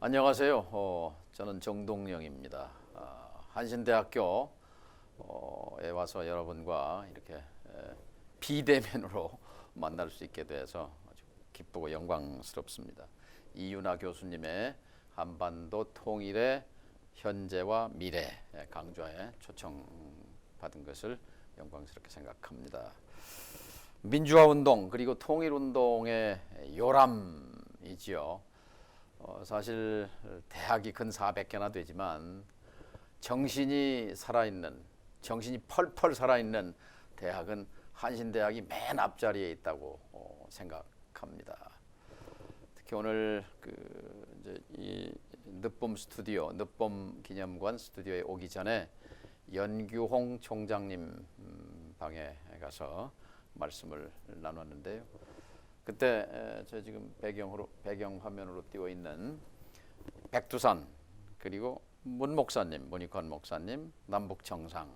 안녕하세요. 저는 정동영입니다. 한신대학교에 와서 여러분과 이렇게 비대면으로 만날 수 있게 돼서 아주 기쁘고 영광스럽습니다. 이윤아 교수님의 한반도 통일의 현재와 미래 강좌에 초청받은 것을 영광스럽게 생각합니다. 민주화 운동 그리고 통일 운동의 요람이지요. 사실 대학이 근 400개나 되지만 정신이 살아있는, 정신이 펄펄 살아있는 대학은 한신대학이 맨 앞자리에 있다고 생각합니다. 특히 오늘 이제 이 늦봄 스튜디오, 늦봄 기념관 스튜디오에 오기 전에 연규홍 총장님 방에 가서 말씀을 나눴는데요. 그때 저 지금 배경 화면으로 띄워 있는 백두산 그리고 문 목사님, 문익환 목사님 남북 정상,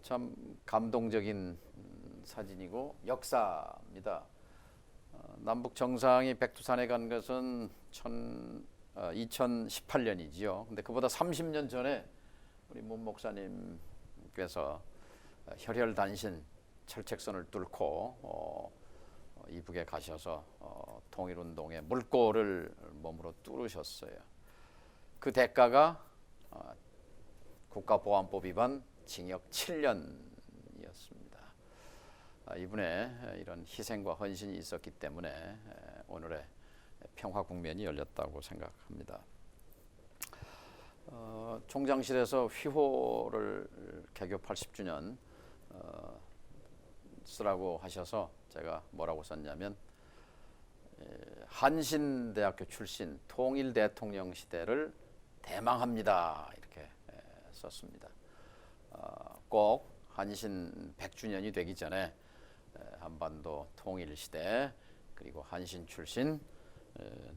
참 감동적인 사진이고 역사입니다. 남북 정상이 백두산에 간 것은 2018년이지요. 근데 그보다 30년 전에 우리 문 목사님께서 혈혈단신 철책선을 뚫고 이북에 가셔서 통일운동의 물꼬를 몸으로 뚫으셨어요. 그 대가가 국가보안법 위반 징역 7년이었습니다. 이분의 이런 희생과 헌신이 있었기 때문에 오늘의 평화 국면이 열렸다고 생각합니다. 총장실에서 휘호를 개교 80주년 쓰라고 하셔서 제가 뭐라고 썼냐면 한신대학교 출신 통일대통령 시대를 대망합니다 이렇게 썼습니다. 꼭 한신 100주년이 되기 전에 한반도 통일 시대 그리고 한신 출신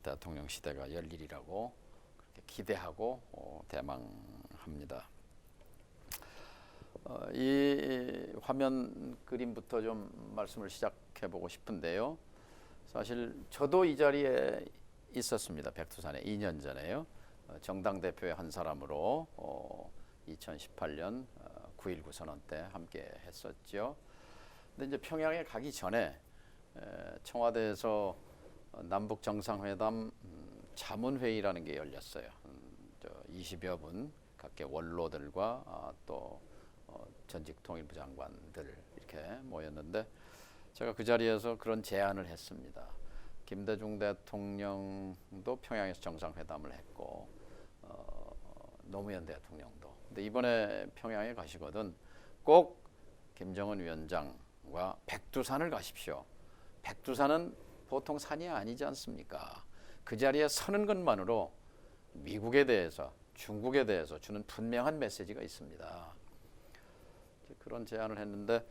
대통령 시대가 열리리라고 그렇게 기대하고 대망합니다. 이 화면 그림부터 좀 말씀을 시작해 보고 싶은데요. 사실 저도 이 자리에 있었습니다. 백두산에 2년 전에요. 정당 대표의 한 사람으로 2018년 9.19 선언 때 함께 했었죠. 근데 이제 평양에 가기 전에 청와대에서 남북 정상회담 자문회의라는 게 열렸어요. 20여 분 각계 원로들과 또 전직 통일부 장관들 이렇게 모였는데 제가 그 자리에서 그런 제안을 했습니다. 김대중 대통령도 평양에서 정상회담을 했고 노무현 대통령도. 근데 이번에 평양에 가시거든 꼭 김정은 위원장과 백두산을 가십시오. 백두산은 보통 산이 아니지 않습니까? 그 자리에 서는 것만으로 미국에 대해서 중국에 대해서 주는 분명한 메시지가 있습니다. 그런 제안을 했는데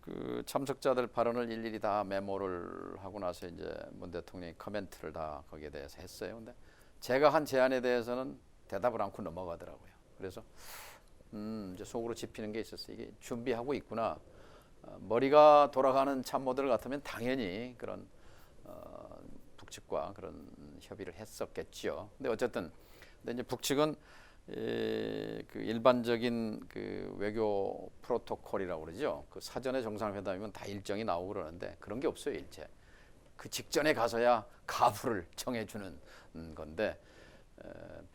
그 참석자들 발언을 일일이 다 메모를 하고 나서 이제 문 대통령이 코멘트를 다 거기에 대해서 했어요. 근데 제가 한 제안에 대해서는 대답을 않고 넘어가더라고요. 그래서 이제 속으로 짚히는 게 있었어요. 이게 준비하고 있구나. 머리가 돌아가는 참모들 같으면 당연히 그런 북측과 그런 협의를 했었겠죠. 근데 어쨌든 근데 이제 북측은 그 일반적인 그 외교 프로토콜이라고 그러죠. 그 사전에 정상회담이면 다 일정이 나오고 그러는데 그런 게 없어요, 일체. 그 직전에 가서야 가부를 정해주는 건데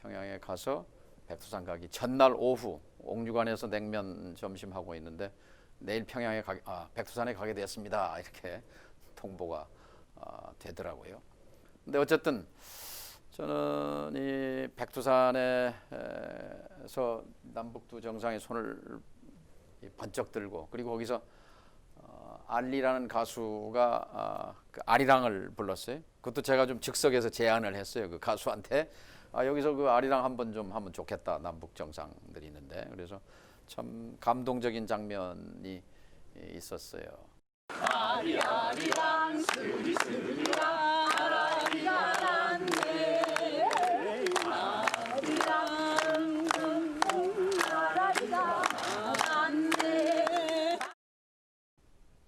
평양에 가서 백두산 가기 전날 오후 옥류관에서 냉면 점심하고 있는데 내일 백두산에 가게 됐습니다. 이렇게 통보가 되더라고요. 근데 어쨌든 저는 이 백두산에서 남북 두 정상의 손을 번쩍 들고 그리고 거기서 알리라는 가수가 그 아리랑을 불렀어요. 그것도 제가 좀 즉석에서 제안을 했어요. 그 가수한테 여기서 그 아리랑 한번 좀 하면 좋겠다. 남북 정상들이 있는데 그래서 참 감동적인 장면이 있었어요. 아리아리랑 스리스리랑 아리랑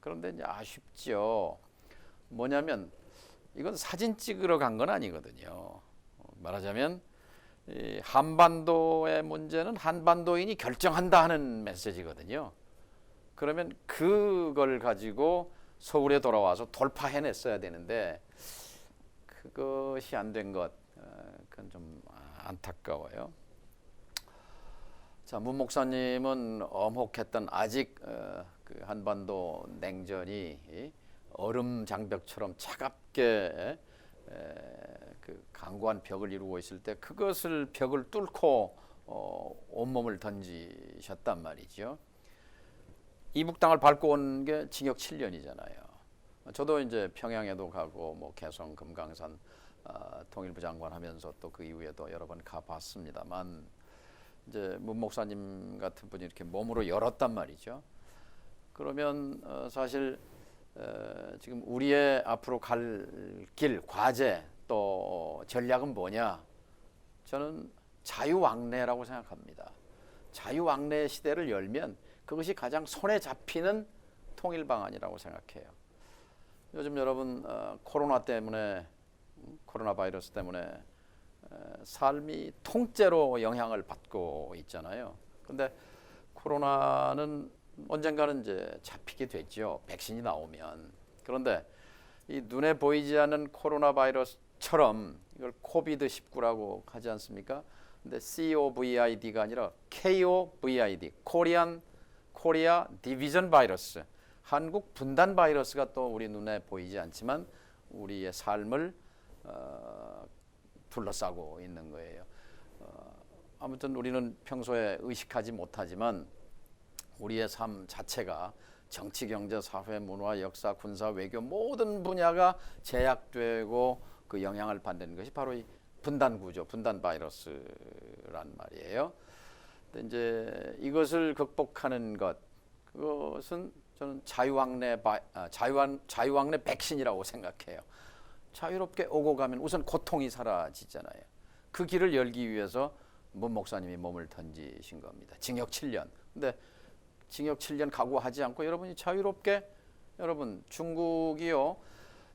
그런데 이제 아쉽죠. 뭐냐면 이건 사진 찍으러 간 건 아니거든요. 말하자면 이 한반도의 문제는 한반도인이 결정한다 하는 메시지거든요. 그러면 그걸 가지고 서울에 돌아와서 돌파해냈어야 되는데 그것이 안 된 것, 그건 좀 안타까워요. 자, 문 목사님은 엄혹했던 아직 그 한반도 냉전이 얼음 장벽처럼 차갑게 그 강고한 벽을 이루고 있을 때 그것을 벽을 뚫고 온몸을 던지셨단 말이죠. 이북 땅을 밟고 온 게 징역 7년이잖아요. 저도 이제 평양에도 가고 뭐 개성, 금강산 통일부 장관 하면서 또 그 이후에도 여러 번 가봤습니다만 이제 문 목사님 같은 분이 이렇게 몸으로 열었단 말이죠. 그러면 사실 지금 우리의 앞으로 갈 길, 과제 또 전략은 뭐냐? 저는 자유왕래라고 생각합니다. 자유왕래 시대를 열면 그것이 가장 손에 잡히는 통일 방안이라고 생각해요. 요즘 여러분 코로나 때문에 코로나 바이러스 때문에 삶이 통째로 영향을 받고 있잖아요. 근데 코로나는 언젠가는 이제 잡히게 되죠. 백신이 나오면. 그런데 이 눈에 보이지 않는 코로나 바이러스처럼 이걸 코비드 19라고 하지 않습니까? 근데 COVID가 아니라 KOVID, 코리아 디비전 바이러스, 한국 분단 바이러스가 또 우리 눈에 보이지 않지만 우리의 삶을 둘러싸고 있는 거예요. 아무튼 우리는 평소에 의식하지 못하지만 우리의 삶 자체가 정치, 경제, 사회, 문화, 역사, 군사, 외교 모든 분야가 제약되고 그 영향을 받는 것이 바로 이 분단 구조, 분단 바이러스란 말이에요. 근데 이제 이것을 극복하는 것, 그것은 저는 자유왕래 백신이라고 생각해요. 자유롭게 오고 가면 우선 고통이 사라지잖아요. 그 길을 열기 위해서 문 목사님이 몸을 던지신 겁니다. 징역 7년. 근데 징역 7년 각오하지 않고 여러분이 자유롭게, 여러분 중국이요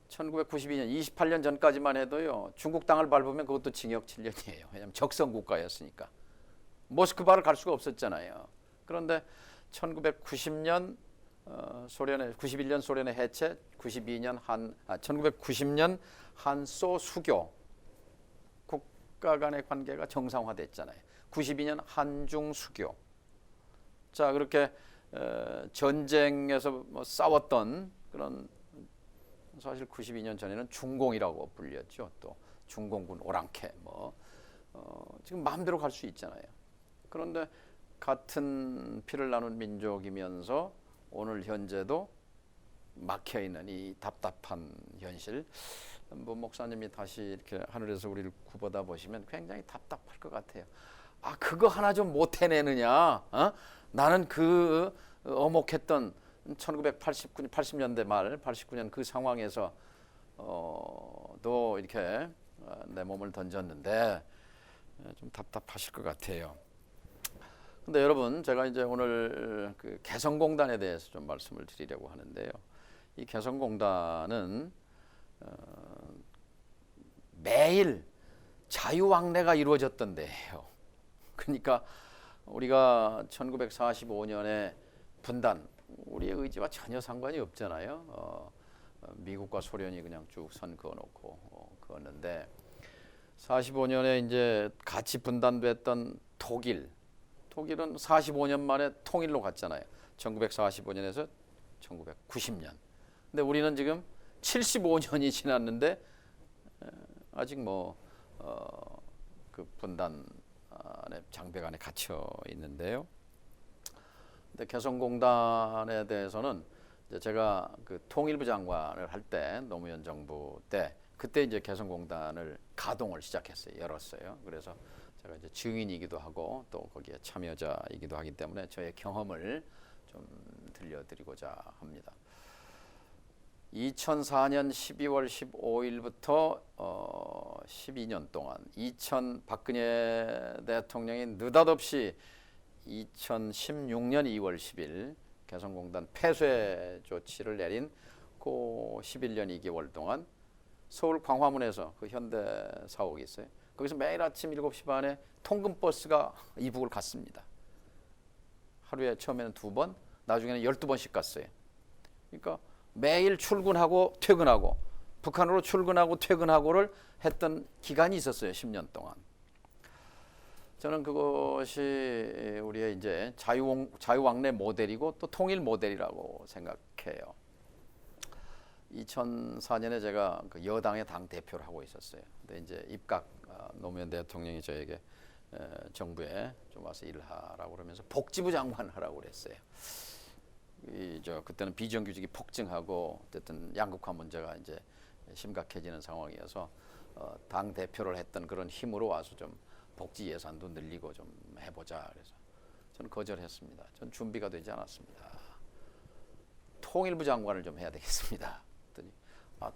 1992년 28년 전까지만 해도요 중국 땅을 밟으면 그것도 징역 7년이에요. 왜냐하면 적성 국가였으니까 모스크바를 갈 수가 없었잖아요. 그런데 1990년 91년 소련의 해체, 1990년 한소 수교 국가 간의 관계가 정상화됐잖아요. 92년 한중 수교. 자, 그렇게 전쟁에서 뭐 싸웠던 그런, 사실 92년 전에는 중공이라고 불렸죠. 또 중공군 오랑캐 지금 마음대로 갈 수 있잖아요. 그런데 같은 피를 나눈 민족이면서 오늘 현재도 막혀 있는 이 답답한 현실, 뭐 목사님이 다시 이렇게 하늘에서 우리를 굽어다 보시면 굉장히 답답할 것 같아요. 아, 그거 하나 좀 못 해내느냐? 나는 그 어목했던 80년대 말 89년 그 상황에서 또 이렇게 내 몸을 던졌는데 좀 답답하실 것 같아요. 근데 여러분, 제가 이제 오늘 그 개성공단에 대해서 좀 말씀을 드리려고 하는데요. 이 개성공단은 매일 자유왕래가 이루어졌던 데예요. 그러니까 우리가 1945년에 분단, 우리의 의지와 전혀 상관이 없잖아요. 미국과 소련이 그냥 쭉 선 그어놓고 그었는데 45년에 이제 같이 분단됐던 독일은 45년 만에 통일로 갔잖아요. 1945년에서 1990년. 근데 우리는 지금 75년이 지났는데 아직 그 분단 안에 장벽 안에 갇혀 있는데요. 근데 개성공단에 대해서는 이제 제가 그 통일부 장관을 할 때 노무현 정부 때 그때 이제 개성공단을 가동을 시작했어요. 열었어요. 그래서 제가 이제 증인이기도 하고 또 거기에 참여자이기도 하기 때문에 저의 경험을 좀 들려드리고자 합니다. 2004년 12월 15일부터 12년 동안 박근혜 대통령이 느닷없이 2016년 2월 10일 개성공단 폐쇄 조치를 내린 그 11년 2개월 동안 서울 광화문에서 그 현대 사옥이 있어요. 거기서 매일 아침 7시 반에 통근버스가 이북을 갔습니다. 하루에 처음에는 2번, 나중에는 12번씩 갔어요. 그러니까 매일 출근하고 퇴근하고 북한으로 출근하고 퇴근하고를 했던 기간이 있었어요. 10년 동안. 저는 그것이 우리의 이제 자유왕래 모델이고 또 통일 모델이라고 생각해요. 2004년에 제가 그 여당의 당 대표를 하고 있었어요. 근데 이제 입각 노무현 대통령이 저에게 정부에 좀 와서 일하라고 그러면서 복지부 장관 하라고 그랬어요. 그때는 비정규직이 폭증하고 어쨌든 양극화 문제가 이제 심각해지는 상황이어서 당 대표를 했던 그런 힘으로 와서 좀 복지 예산도 늘리고 좀 해보자. 그래서 저는 거절했습니다. 전 준비가 되지 않았습니다. 통일부 장관을 좀 해야 되겠습니다. 그랬더니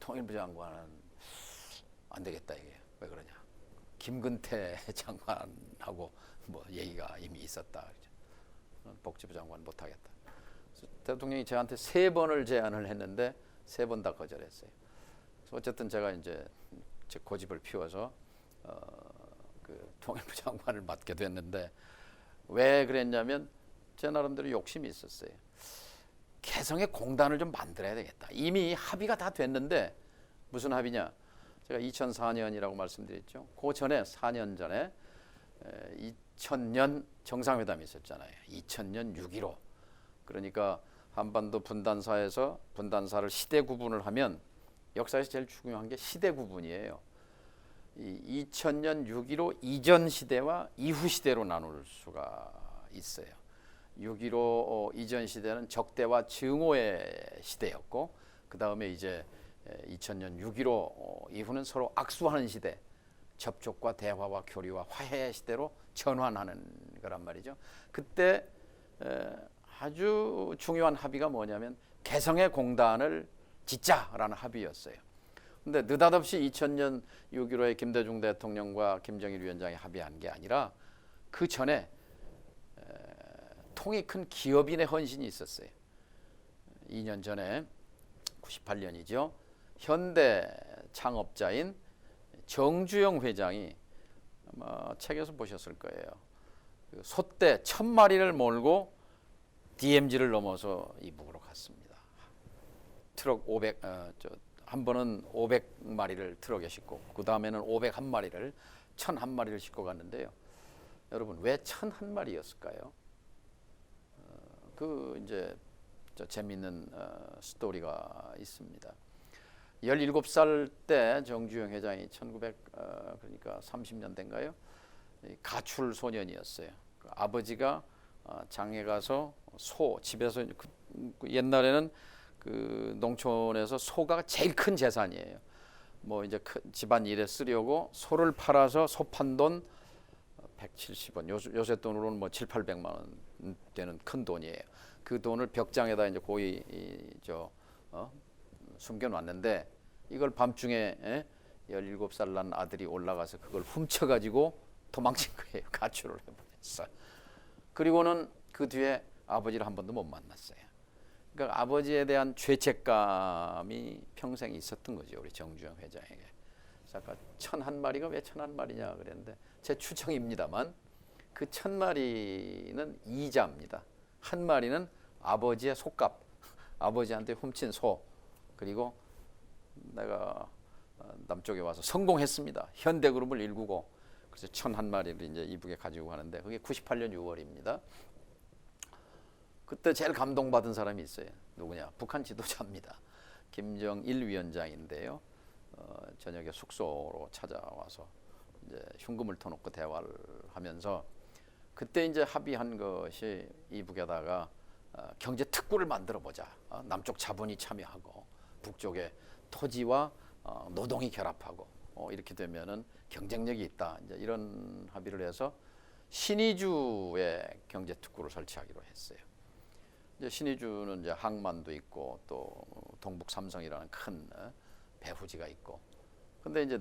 통일부 장관은 안 되겠다 이게 왜 그러냐? 김근태 장관하고 뭐 얘기가 이미 있었다. 복지부 장관 못 하겠다. 대통령이 저한테 3번을 제안을 했는데 3번 다 거절했어요. 그래서 어쨌든 제가 이제 제 고집을 피워서 그 통일부 장관을 맡게 됐는데 왜 그랬냐면 제 나름대로 욕심이 있었어요. 개성의 공단을 좀 만들어야 되겠다. 이미 합의가 다 됐는데 무슨 합의냐? 제가 2004년이라고 말씀드렸죠. 그 전에 4년 전에 2000년 정상회담이 있었잖아요. 2000년 6.15. 그러니까 한반도 분단사에서 분단사를 시대 구분을 하면 역사에서 제일 중요한 게 시대 구분이에요. 이 2000년 6.15 이전 시대와 이후 시대로 나눌 수가 있어요. 6.15 이전 시대는 적대와 증오의 시대였고 그 다음에 이제 2000년 6.15 이후는 서로 악수하는 시대, 접촉과 대화와 교류와 화해의 시대로 전환하는 거란 말이죠. 그때 아주 중요한 합의가 뭐냐면 개성의 공단을 짓자라는 합의였어요. 근데 느닷없이 2000년 6.15에 김대중 대통령과 김정일 위원장이 합의한 게 아니라 그 전에 통이 큰 기업인의 헌신이 있었어요. 2년 전에 98년이죠. 현대 창업자인 정주영 회장이 아마 책에서 보셨을 거예요. 소떼 1000마리를 몰고 DMZ를 넘어서 이북으로 갔습니다. 트럭 500, 한 번은 500마리를 트럭에 싣고 그 다음에는 501마리를 1001마리를 싣고 갔는데요. 여러분 왜 1001마리였을까요? 그 이제 재미있는 스토리가 있습니다. 17살 때 정주영 회장이 그러니까 30년대인가요? 가출 소년이었어요. 그 아버지가 장에 가서 집에서 옛날에는 그 농촌에서 소가 제일 큰 재산이에요. 뭐 이제 집안 일에 쓰려고 소를 팔아서 소 판 돈 170원, 요새 돈으로는 뭐 7, 800만 원 되는 큰 돈이에요. 그 돈을 벽장에다 이제 고이 숨겨놨는데 이걸 밤중에 17살 난 아들이 올라가서 그걸 훔쳐가지고 도망친 거예요. 가출을 해버렸어요. 그리고는 그 뒤에 아버지를 한 번도 못 만났어요. 그러니까 아버지에 대한 죄책감이 평생 있었던 거죠. 우리 정주영 회장에게. 그래서 아까 1001마리가 왜 1001마리냐 그랬는데 제 추정입니다만 그 1000마리는 이자입니다. 한 마리는 아버지의 솥값, 아버지한테 훔친 소, 그리고 내가 남쪽에 와서 성공했습니다. 현대그룹을 일구고 그래서 1001마리를 이제 이북에 가지고 가는데 그게 98년 6월입니다. 그때 제일 감동받은 사람이 있어요. 누구냐? 북한 지도자입니다. 김정일 위원장인데요. 저녁에 숙소로 찾아와서 이제 흉금을 터놓고 대화를 하면서 그때 이제 합의한 것이 이북에다가 경제 특구를 만들어 보자. 남쪽 자본이 참여하고 북쪽에 토지와 노동이 결합하고 이렇게 되면은 경쟁력이 있다. 이제 이런 합의를 해서 신의주에 경제 특구를 설치하기로 했어요. 이제 신의주는 이제 항만도 있고 또 동북 삼성이라는 큰 배후지가 있고. 근데 이제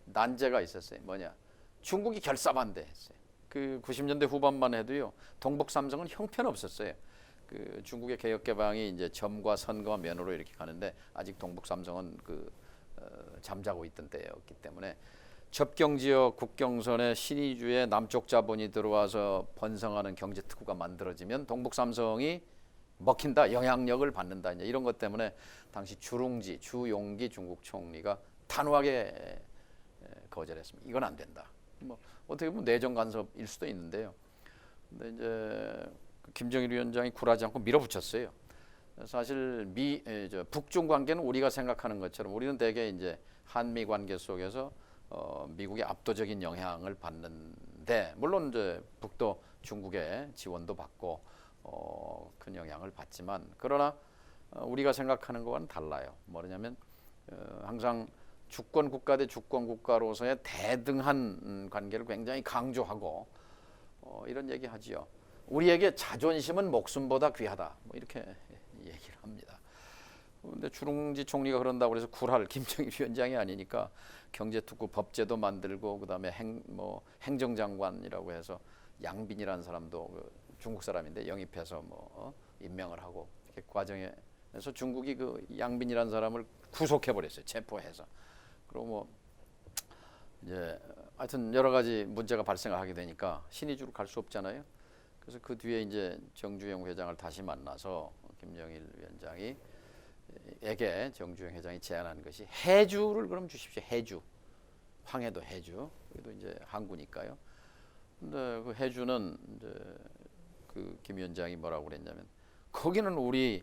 난제가 있었어요. 뭐냐? 중국이 결사반대했어요. 그 90년대 후반만 해도요. 동북 삼성은 형편없었어요. 그 중국의 개혁 개방이 이제 점과 선과 면으로 이렇게 가는데 아직 동북 삼성은 잠자고 있던 때였기 때문에 접경 지역 국경선에 신의주의 남쪽 자본이 들어와서 번성하는 경제 특구가 만들어지면 동북 삼성이 먹힌다, 영향력을 받는다, 이제 이런 것 때문에 당시 주용기 중국 총리가 단호하게 거절했습니다. 이건 안 된다. 뭐 어떻게 보면 내정 간섭일 수도 있는데요. 근데 이제 김정일 위원장이 굴하지 않고 밀어붙였어요. 사실 북중 관계는 우리가 생각하는 것처럼 우리는 대개 이제 한미 관계 속에서 미국의 압도적인 영향을 받는데, 물론 이제 북도 중국의 지원도 받고 큰 영향을 받지만, 그러나 우리가 생각하는 것과는 달라요. 뭐냐면 항상 주권 국가 대 주권 국가로서의 대등한 관계를 굉장히 강조하고 이런 얘기하지요. 우리에게 자존심은 목숨보다 귀하다, 뭐 이렇게 얘기를 합니다. 근데 주룽지 총리가 그런다고 해서 굴할 김정일 위원장이 아니니까 경제특구 법제도 만들고, 그다음에 행정장관이라고 해서 양빈이라는 사람도 중국 사람인데 영입해서 임명을 하고, 이렇게 과정에서 중국이 그 양빈이라는 사람을 구속해 버렸어요. 체포해서. 그리고 이제 하여튼 여러 가지 문제가 발생하게 되니까 신의주로 갈 수 없잖아요. 그래서 그 뒤에 이제 정주영 회장을 다시 만나서 김정일 위원장이 에게 정주영 회장이 제안한 것이 해주를 그럼 주십시오. 해주. 황해도 해주. 그래도 이제 항구니까요. 근데 그 해주는 이제 그 김 위원장이 뭐라고 그랬냐면, 거기는 우리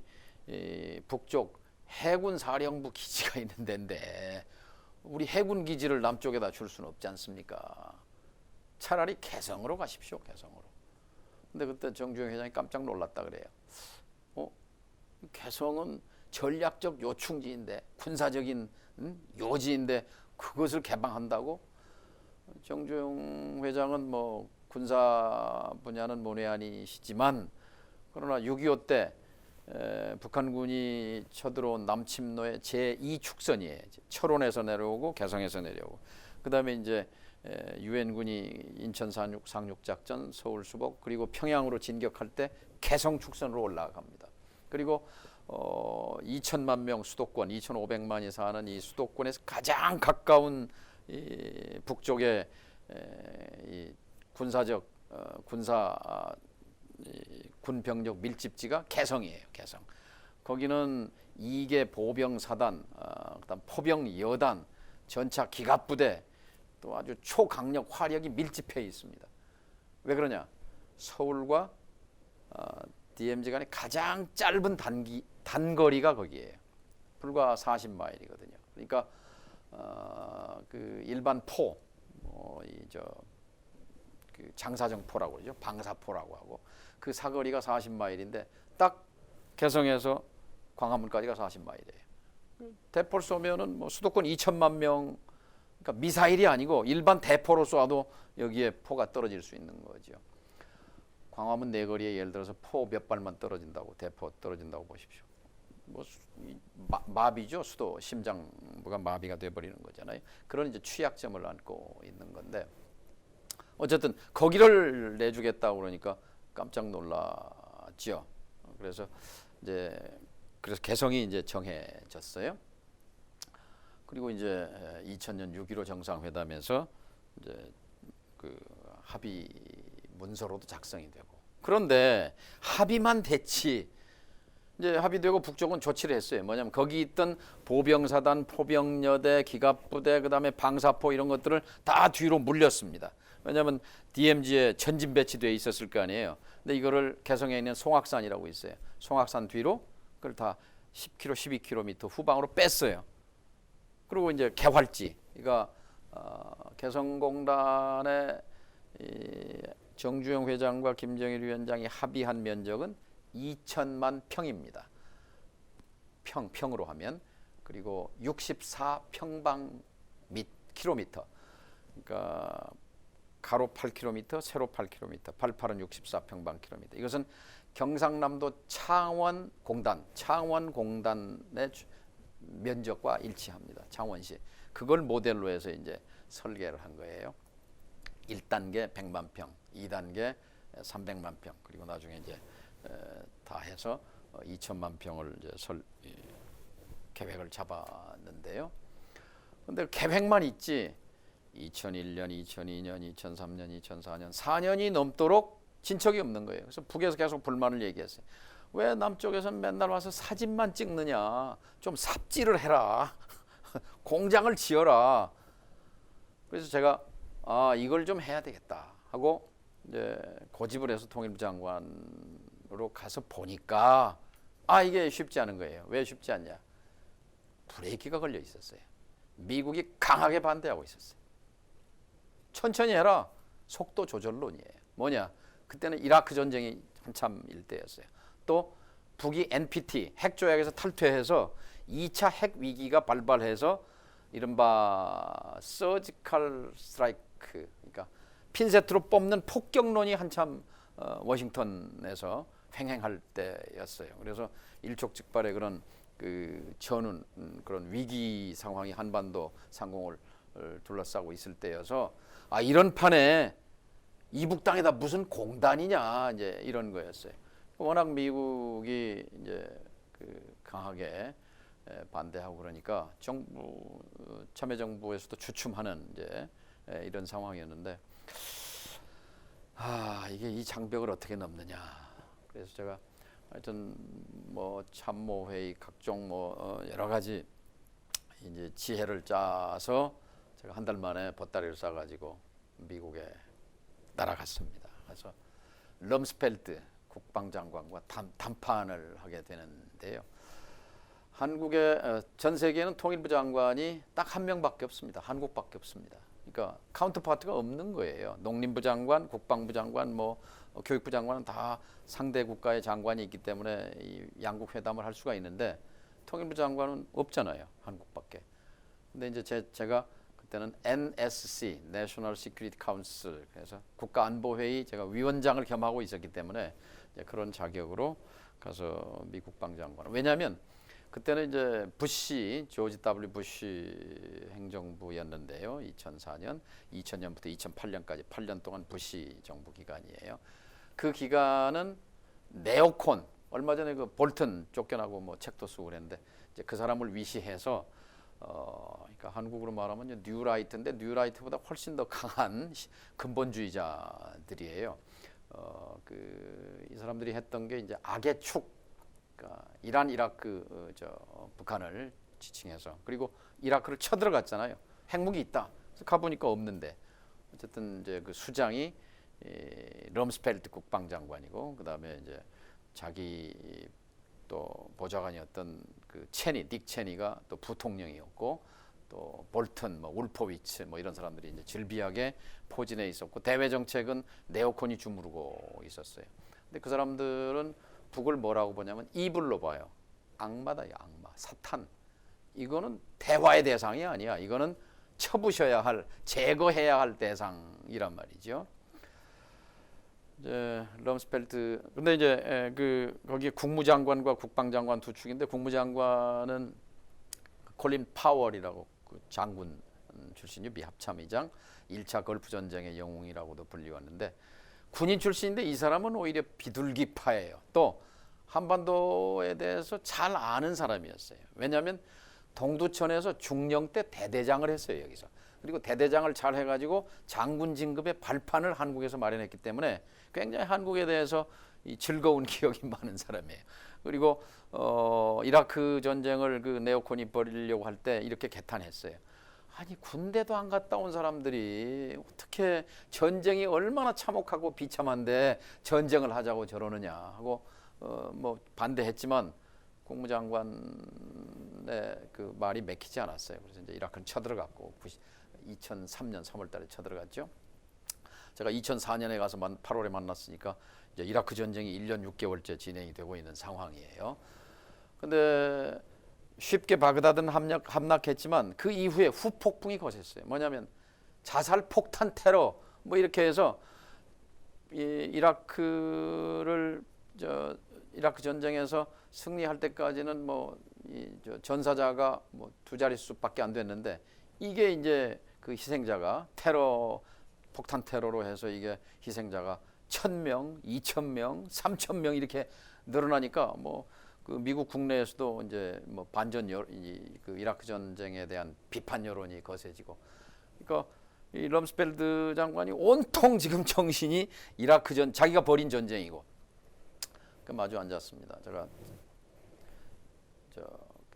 북쪽 해군 사령부 기지가 있는 데인데 우리 해군 기지를 남쪽에다 줄 수는 없지 않습니까? 차라리 개성으로 가십시오. 개성으로. 근데 그때 정주영 회장이 깜짝 놀랐다 그래요. 개성은 전략적 요충지인데, 군사적인 요지인데 그것을 개방한다고? 정주영 회장은 뭐 군사 분야는 문외한이시지만, 그러나 6.25 때 북한군이 쳐들어온 남침로의 제2축선이에요. 철원에서 내려오고 개성에서 내려오고, 그 다음에 이제 유엔군이 인천 상륙작전, 서울 수복, 그리고 평양으로 진격할 때 개성 축선으로 올라갑니다. 그리고 2천만 명 수도권, 2,500만이 사는 이 수도권에서 가장 가까운 이 북쪽의 이 군 병력 밀집지가 개성이에요. 개성. 거기는 2개 보병 사단, 그다음 포병 여단, 전차 기갑부대, 또 아주 초강력 화력이 밀집해 있습니다. 왜 그러냐? 서울과 DMZ 간의 가장 짧은 단거리가 거기에요. 불과 40마일이거든요. 그러니까 그 일반 포, 그 장사정포라고 그러죠. 방사포라고 하고, 그 사거리가 40마일인데 딱 개성에서 광화문까지가 40마일이에요. 대포를 쏘면은 뭐 수도권 2천만 명, 그러니까 미사일이 아니고 일반 대포로 쏴도 여기에 포가 떨어질 수 있는 거죠. 광화문 내거리에 예를 들어서 포 몇 발만 떨어진다고, 대포 떨어진다고 보십시오. 뭐 마비죠. 수도 심장부가 마비가 돼버리는 거잖아요. 그런 이제 취약점을 안고 있는 건데, 어쨌든 거기를 내주겠다고 그러니까 깜짝 놀랐죠. 그래서 개성이 이제 정해졌어요. 그리고 이제 2000년 6.15 정상회담에서 이제 그 합의 문서로도 작성이 되고, 그런데 합의만 됐지, 이제 합의되고 북쪽은 조치를 했어요. 뭐냐면 거기 있던 보병사단, 포병여대, 기갑부대, 그다음에 방사포 이런 것들을 다 뒤로 물렸습니다. 왜냐하면 DMZ에 전진 배치되어 있었을 거 아니에요. 근데 이거를 개성에 있는 송악산이라고 있어요. 송악산 뒤로 그걸 다 10km, 12km 후방으로 뺐어요. 그리고 이제 개활지, 그러니까 개성공단의 정주영 회장과 김정일 위원장이 합의한 면적은 2천만 평입니다. 평으로 하면. 그리고 64평방 킬로미터. 그러니까 가로 8km, 세로 8km, 88은 64평방 킬로미터. 이것은 경상남도 창원공단의 면적과 일치합니다. 창원시. 그걸 모델로 해서 이제 설계를 한 거예요. 1단계 100만 평, 2단계 300만 평, 그리고 나중에 이제 다 해서 2천만 평을 이제 계획을 잡았는데요. 근데 계획만 있지 2001년, 2002년, 2003년, 2004년, 4년이 넘도록 진척이 없는 거예요. 그래서 북에서 계속 불만을 얘기했어요. 왜 남쪽에서는 맨날 와서 사진만 찍느냐? 좀 삽질을 해라. 공장을 지어라. 그래서 제가 이걸 좀 해야 되겠다 하고 이제 고집을 해서 통일부 장관으로 가서 보니까 이게 쉽지 않은 거예요. 왜 쉽지 않냐? 브레이크가 걸려 있었어요. 미국이 강하게 반대하고 있었어요. 천천히 해라. 속도 조절론이에요. 뭐냐? 그때는 이라크 전쟁이 한참일 때였어요. 또 북이 NPT 핵조약에서 탈퇴해서 2차 핵 위기가 발발해서 이른바 서지컬 스트라이크, 그러니까 핀셋으로 뽑는 폭격론이 한참 워싱턴에서 횡행할 때였어요. 그래서 일촉즉발의 그런 그 전운, 그런 위기 상황이 한반도 상공을 둘러싸고 있을 때여서 이런 판에 이북 땅에다 무슨 공단이냐 이제 이런 거였어요. 워낙 미국이 이제 그 강하게 반대하고 그러니까 정부 참여정부에서도 주춤하는 이제 이런 상황이었는데 이게 이 장벽을 어떻게 넘느냐. 그래서 제가 하여튼 뭐 참모회의 각종 뭐 여러 가지 이제 지혜를 짜서 제가 한 달 만에 보따리를 싸가지고 미국에 날아갔습니다. 그래서 럼스펠트 국방장관과 담판을 하게 되는데요. 한국의 전 세계에는 통일부 장관이 딱 한 명밖에 없습니다. 한국밖에 없습니다. 그러니까 카운터파트가 없는 거예요. 농림부 장관, 국방부 장관, 뭐 교육부 장관은 다 상대 국가의 장관이 있기 때문에 이 양국 회담을 할 수가 있는데 통일부 장관은 없잖아요. 한국밖에. 근데 이제 제가 그때는 NSC, National Security Council, 그래서 국가안보회의 제가 위원장을 겸하고 있었기 때문에 이제 그런 자격으로 가서 미 국방장관. 왜냐하면 그때는 이제 조지 W. 부시 행정부였는데요. 2004년, 2000년부터 2008년까지 8년 동안 부시 정부 기간이에요. 그 기간은 네오콘, 얼마 전에 그 볼튼 쫓겨나고 뭐 책도 쓰고 그랬는데 이제 그 사람을 위시해서 그러니까 한국으로 말하면 뉴라이트인데 뉴라이트보다 훨씬 더 강한 근본주의자들이에요. 이 사람들이 했던 게 이제 악의 축, 그러니까 이란, 이라크, 북한을 지칭해서 그리고 이라크를 쳐들어갔잖아요. 핵무기 있다. 그래서 가보니까 없는데 어쨌든 이제 그 수장이 럼스펠트 국방장관이고 그 다음에 이제 자기 또 보좌관이었던 그 닉 체니가 또 부통령이었고 또 볼튼, 뭐 울포위츠 뭐 이런 사람들이 이제 질비하게 포진해 있었고 대외 정책은 네오콘이 주무르고 있었어요. 근데 그 사람들은 북을 뭐라고 보냐면 이불로 봐요. 악마다, 악마, 사탄. 이거는 대화의 대상이 아니야. 이거는 쳐부셔야 할, 제거해야 할 대상이란 말이죠. 이제 럼스펠트. 근데 이제 거기에 국무장관과 국방장관 두 축인데 국무장관은 콜린 파월이라고 그 장군 출신이 미합참의장, 1차 걸프 전쟁의 영웅이라고도 불리웠는데 군인 출신인데 이 사람은 오히려 비둘기파예요. 또 한반도에 대해서 잘 아는 사람이었어요. 왜냐하면 동두천에서 중령 때 대대장을 했어요. 여기서. 그리고 대대장을 잘 해가지고 장군 진급의 발판을 한국에서 마련했기 때문에 굉장히 한국에 대해서 즐거운 기억이 많은 사람이에요. 그리고 이라크 전쟁을 그 네오콘이 벌이려고 할 때 이렇게 개탄했어요. 아니 군대도 안 갔다 온 사람들이 어떻게 전쟁이 얼마나 참혹하고 비참한데 전쟁을 하자고 저러느냐 하고 뭐 반대했지만 국무장관의 그 말이 맥히지 않았어요. 그래서 이제 이라크는 쳐들어갔고 2003년 3월달에 쳐들어갔죠. 제가 2004년에 가서 8월에 만났으니까 이제 이라크 전쟁이 1년 6개월째 진행이 되고 있는 상황이에요. 근데 쉽게 바그다드는 함락했지만 그 이후에 후폭풍이 거셌어요. 뭐냐면 자살 폭탄 테러 뭐 이렇게 해서 이라크 전쟁에서 승리할 때까지는 뭐 전사자가 뭐 두 자릿수밖에 안 됐는데 이게 이제 그 희생자가 폭탄 테러로 해서 이게 희생자가 1,000명, 2,000명, 3,000명 이렇게 늘어나니까 뭐 그 미국 국내에서도 이제 뭐 그 이라크 전쟁에 대한 비판 여론이 거세지고, 그러니까 이 럼스펠드 장관이 온통 지금 정신이 이라크 전 자기가 벌인 전쟁이고. 그 마주 앉았습니다. 제가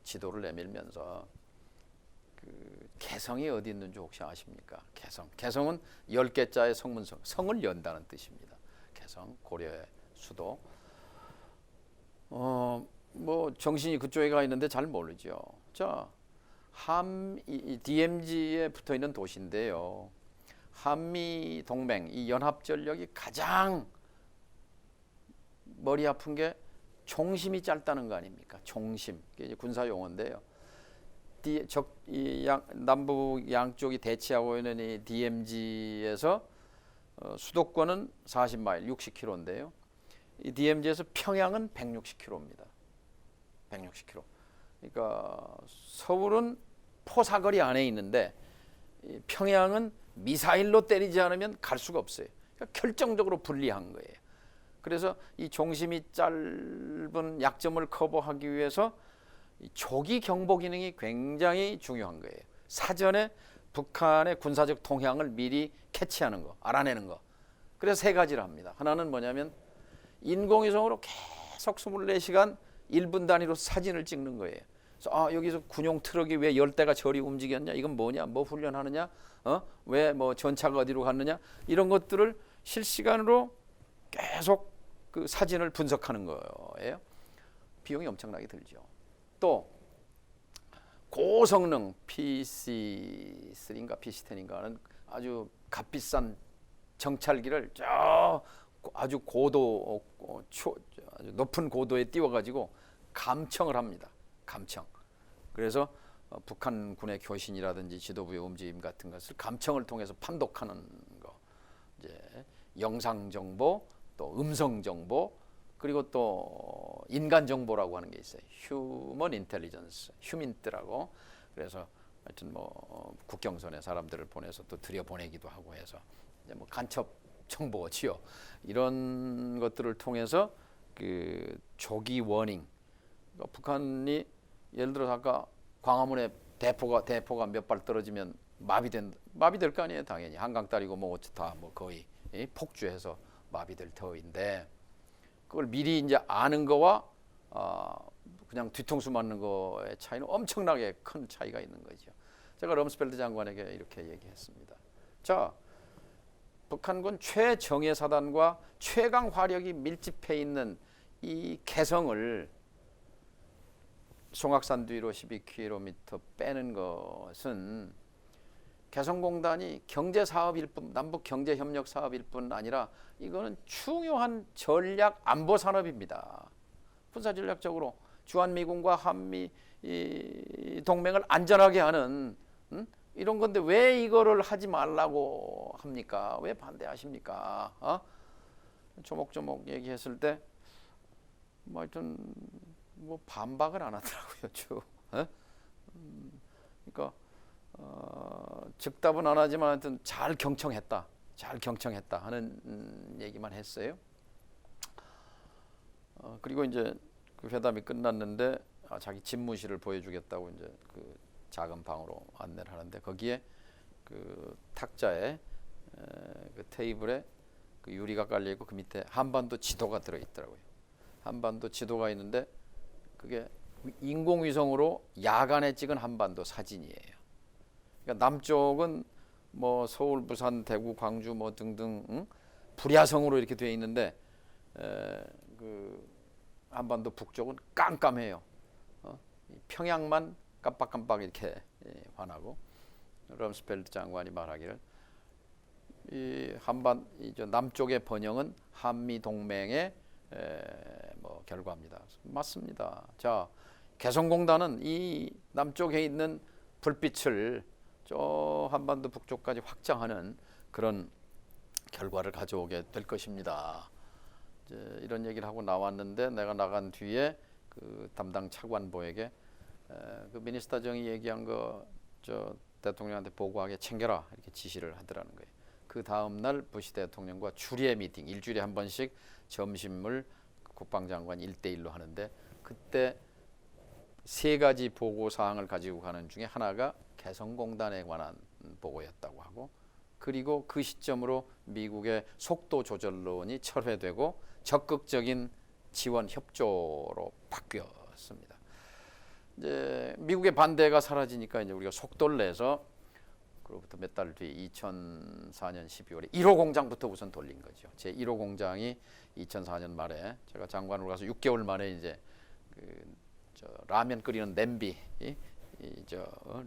지도를 내밀면서 그 개성이 어디 있는지 혹시 아십니까? 개성은 10개자의 성문성, 성을 연다는 뜻입니다. 개성, 고려의 수도. 뭐 정신이 그쪽에 가 있는데 잘 모르죠. 자, DMZ에 붙어 있는 도시인데요. 한미 동맹, 이 연합 전력이 가장 머리 아픈 게 종심이 짧다는 거 아닙니까? 종심, 이게 이제 군사 용어인데요. 남북 양쪽이 대치하고 있는 이 DMZ에서 수도권은 40마일, 60km인데요. 이 DMZ에서 평양은 160km입니다. 160km. 그러니까 서울은 포사거리 안에 있는데 평양은 미사일로 때리지 않으면 갈 수가 없어요. 그러니까 결정적으로 불리한 거예요. 그래서 이 종심이 짧은 약점을 커버하기 위해서 조기 경보 기능이 굉장히 중요한 거예요. 사전에 북한의 군사적 동향을 미리 캐치하는 거, 알아내는 거. 그래서 세 가지를 합니다. 하나는 뭐냐면 인공위성으로 계속 24시간 1분 단위로 사진을 찍는 거예요. 그래서 여기서 군용 트럭이 왜 10대가 저리 움직였냐? 이건 뭐냐? 뭐 훈련하느냐? 왜 뭐 전차가 어디로 갔느냐? 이런 것들을 실시간으로 계속 그 사진을 분석하는 거예요. 비용이 엄청나게 들죠. 또 고성능 PC3인가 PC10인가는 아주 값비싼 정찰기를 아주 아주 높은 고도에 띄워가지고 감청을 합니다. 감청. 그래서 북한군의 교신이라든지 지도부의 움직임 같은 것을 감청을 통해서 판독하는 거. 이제 영상 정보, 또 음성 정보, 그리고 또 인간 정보라고 하는 게 있어요. 휴먼 인텔리전스, 휴민트라고. 그래서 하여튼 뭐 국경선에 사람들을 보내서 또 들여보내기도 하고 해서 이제 뭐 간첩 정보지요. 이런 것들을 통해서 그 조기 워닝. 그러니까 북한이 예를 들어서 아까 광화문에 대포가 몇 발 떨어지면 마비될 거 아니에요, 당연히. 한강다리고 뭐 다 뭐 거의 폭주해서 마비될 터인데 그걸 미리 이제 아는 거와 그냥 뒤통수 맞는 거의 차이는 엄청나게 큰 차이가 있는 거죠. 제가 럼스펠드 장관에게 이렇게 얘기했습니다. 자, 북한군 최정예 사단과 최강 화력이 밀집해 있는 이 개성을 송악산 뒤로 12km 빼는 것은 개성공단이 경제사업일 뿐, 남북 경제협력사업일 뿐 아니라 이거는 중요한 전략 안보산업입니다. 군사전략적으로 주한미군과 한미 동맹을 안전하게 하는 이런 건데 왜 이거를 하지 말라고 합니까? 왜 반대하십니까? 조목조목 얘기했을 때 뭐 하여튼 뭐 반박을 안 하더라고요. 쭉. 그러니까 즉답은 안 하지만 하여튼 잘 경청했다 하는 얘기만 했어요. 그리고 이제 그 회담이 끝났는데 자기 집무실을 보여주겠다고 이제 그 작은 방으로 안내를 하는데 거기에 그 탁자에 그 테이블에 그 유리가 깔려 있고 그 밑에 한반도 지도가 들어 있더라고요. 한반도 지도가 있는데 그게 인공위성으로 야간에 찍은 한반도 사진이에요. 그러니까 남쪽은 뭐 서울, 부산, 대구, 광주 뭐 등등 불야성으로 이렇게 되어 있는데 그 한반도 북쪽은 깜깜해요. 평양만 깜빡깜빡 이렇게 환하고 럼스펠드 장관이 말하기를 이 남쪽의 번영은 한미 동맹의 뭐 결과입니다. 맞습니다. 자, 개성공단은 이 남쪽에 있는 불빛을 저 한반도 북쪽까지 확장하는 그런 결과를 가져오게 될 것입니다. 이제 이런 얘기를 하고 나왔는데 내가 나간 뒤에 그 담당 차관보에게 그 미니스터 정이 얘기한 거 저 대통령한테 보고하게 챙겨라 이렇게 지시를 하더라는 거예요. 그 다음 날 부시 대통령과 주례 미팅 일주일에 한 번씩 점심을 국방장관이 1대1로 하는데 그때 세 가지 보고 사항을 가지고 가는 중에 하나가 개성공단에 관한 보고였다고 하고 그리고 그 시점으로 미국의 속도 조절론이 철회되고 적극적인 지원 협조로 바뀌었습니다. 이제 미국의 반대가 사라지니까 이제 우리가 속도를 내서 그로부터 몇 달 뒤 2004년 12월에 1호 공장부터 우선 돌린 거죠. 제 1호 공장이 2004년 말에 제가 장관으로 가서 6개월 만에 이제 저 라면 끓이는 냄비,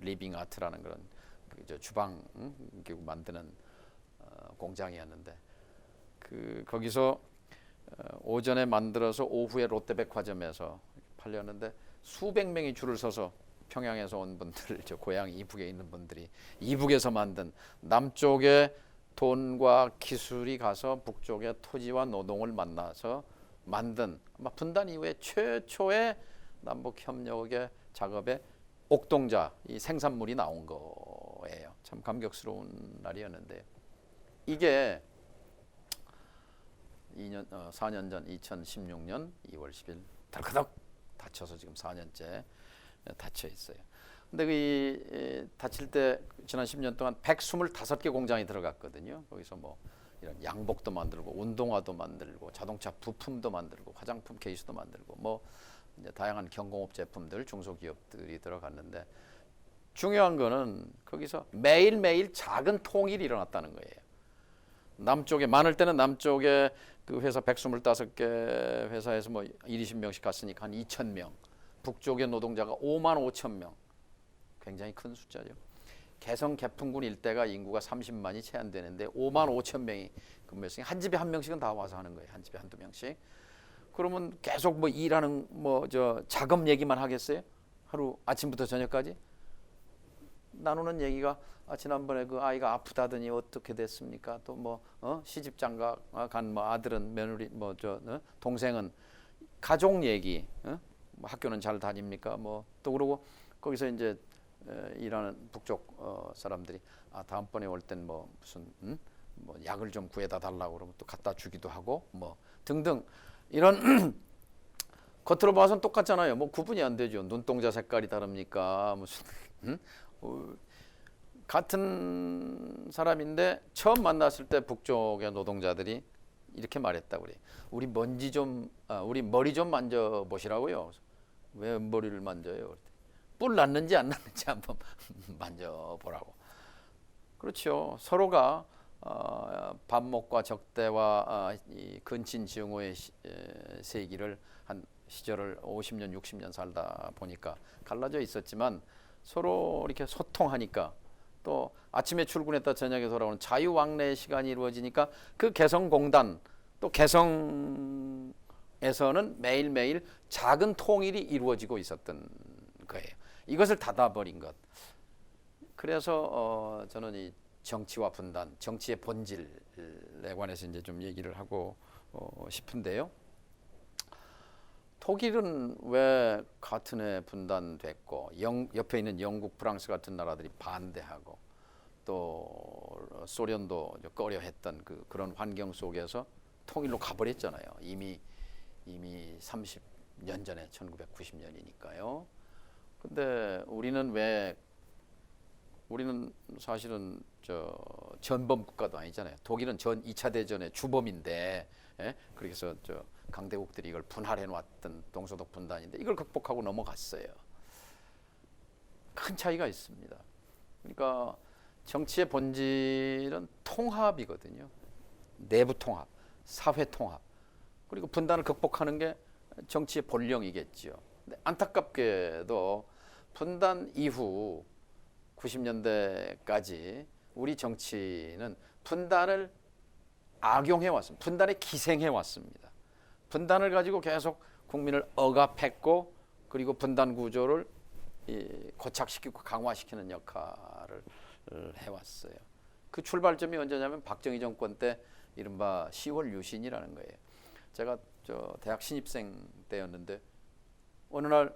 리빙 아트라는 그런 주방 만드는 공장이었는데 거기서 오전에 만들어서 오후에 롯데백화점에서 팔렸는데 수백 명이 줄을 서서 평양에서 온 분들, 저 고향 이북에 있는 분들이 이북에서 만든 남쪽의 돈과 기술이 가서 북쪽의 토지와 노동을 만나서 만든 분단 이후에 최초의 남북 협력의 작업에 옥동자 이 생산물이 나온 거예요. 참 감격스러운 날이었는데 이게 4년 전 2016년 2월 10일 덜커덕 닫혀서 지금 4년째 닫혀 있어요. 근데 이 닫힐 때 지난 10년 동안 125개 공장이 들어갔거든요. 거기서 뭐 이런 양복도 만들고 운동화도 만들고 자동차 부품도 만들고 화장품 케이스도 만들고 뭐 이제 다양한 경공업 제품들 중소기업들이 들어갔는데 중요한 거는 거기서 매일매일 작은 통일이 일어났다는 거예요. 남쪽에 많을 때는 남쪽에 그 회사 125개 회사에서 뭐 20명씩 갔으니까 한 2,000명. 북쪽의 노동자가 5만 5천 명. 굉장히 큰 숫자죠. 개성 개풍군 일대가 인구가 30만이 채 안 되는데 5만 5천 명이 근무했으니까 한 집에 한 명씩은 다 와서 하는 거예요. 한 집에 한두 명씩. 그러면 계속 뭐 일하는 작업 얘기만 하겠어요? 하루 아침부터 저녁까지? 나누는 얘기가 지난번에 그 아이가 아프다더니 어떻게 됐습니까? 또 뭐 시집 장가 간 뭐 아들은 며느리 동생은 가족 얘기, 뭐 학교는 잘 다닙니까? 뭐 또 그러고 거기서 이제 일하는 북쪽 사람들이 다음번에 올 땐 뭐 무슨 뭐 약을 좀 구해다 달라고 그러면 또 갖다 주기도 하고 뭐 등등 이런 겉으로 봐서는 똑같잖아요. 뭐 구분이 안 되죠. 눈동자 색깔이 다릅니까? 무슨 같은 사람인데 처음 만났을 때 북쪽의 노동자들이 이렇게 말했다 그래. 우리 우리 머리 좀 만져 보시라고요. 왜 머리를 만져요? 뿔 났는지 안 났는지 한번 만져 보라고. 그렇죠. 서로가 반목과 적대와 이 근친증오의 세기를 한 시절을 50년, 60년 살다 보니까 갈라져 있었지만 서로 이렇게 소통하니까 또 아침에 출근했다 저녁에 돌아오는 자유왕래의 시간이 이루어지니까 그 개성공단 또 개성에서는 매일매일 작은 통일이 이루어지고 있었던 거예요. 이것을 닫아버린 것. 그래서 저는 이 정치와 분단, 정치의 본질에 관해서 이제 좀 얘기를 하고 싶은데요. 독일은 왜 같은 해 분단됐고 옆에 있는 영국, 프랑스 같은 나라들이 반대하고 또 소련도 꺼려했던 그런 환경 속에서 통일로 가버렸잖아요. 이미 30년 전에 1990년이니까요. 근데 우리는 사실은 전범 국가도 아니잖아요. 독일은 전 2차 대전의 주범인데, 그래서 강대국들이 이걸 분할해 놨던 동서독 분단인데 이걸 극복하고 넘어갔어요. 큰 차이가 있습니다. 그러니까 정치의 본질은 통합이거든요. 내부 통합, 사회 통합. 그리고 분단을 극복하는 게 정치의 본령이겠죠. 근데 안타깝게도 분단 이후 90년대까지 우리 정치는 분단을 악용해 왔습니다. 분단에 기생해 왔습니다. 분단을 가지고 계속 국민을 억압했고 그리고 분단 구조를 고착시키고 강화시키는 역할을 해왔어요. 그 출발점이 언제냐면 박정희 정권 때 이른바 10월 유신이라는 거예요. 제가 대학 신입생 때였는데 어느 날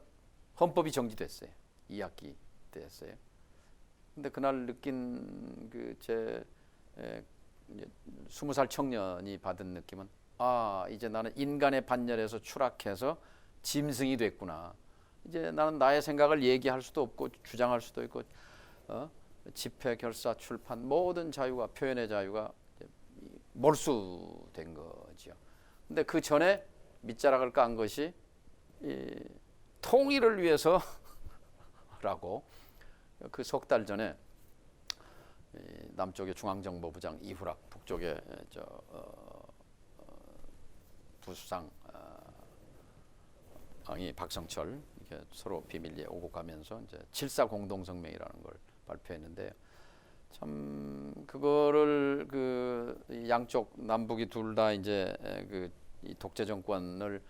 헌법이 정지됐어요. 2학기 때였어요. 근데 그날 느낀 제 20살 청년이 받은 느낌은 이제 나는 인간의 반열에서 추락해서 짐승이 됐구나. 이제 나는 나의 생각을 얘기할 수도 없고 주장할 수도 있고 집회, 결사, 출판 모든 자유가 표현의 자유가 몰수된 거죠. 근데 그 전에 밑자락을 깐 것이 이 통일을 위해서라고 그 석 달 전에 남쪽의 중앙정보부장 이후락, 북쪽의 부수상 이 박성철 이렇게 서로 비밀리에 오고 가면서 이제 7.4 공동성명이라는 걸 발표했는데요. 참 그거를 그 양쪽 남북이 둘 다 이제 이 독재 정권을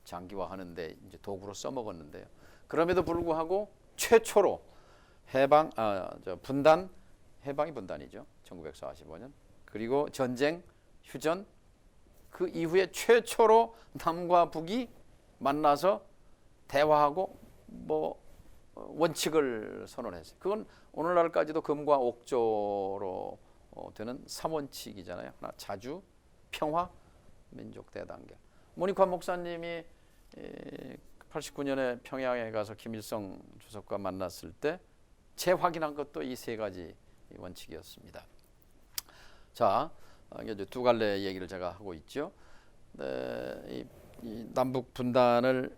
장기화하는데 이제 도구로 써먹었는데요. 그럼에도 불구하고 최초로 분단, 해방이 분단이죠. 1945년. 그리고 전쟁, 휴전, 그 이후에 최초로 남과 북이 만나서 대화하고 뭐 원칙을 선언했어요. 그건 오늘날까지도 금과 옥조로 되는 3원칙이잖아요. 하나, 자주, 평화, 민족 대단결. 모니카 목사님이 89년에 평양에 가서 김일성 주석과 만났을 때 재확인한 것도 이 세 가지 원칙이었습니다. 자, 이제 두 갈래 얘기를 제가 하고 있죠. 네, 이 남북 분단을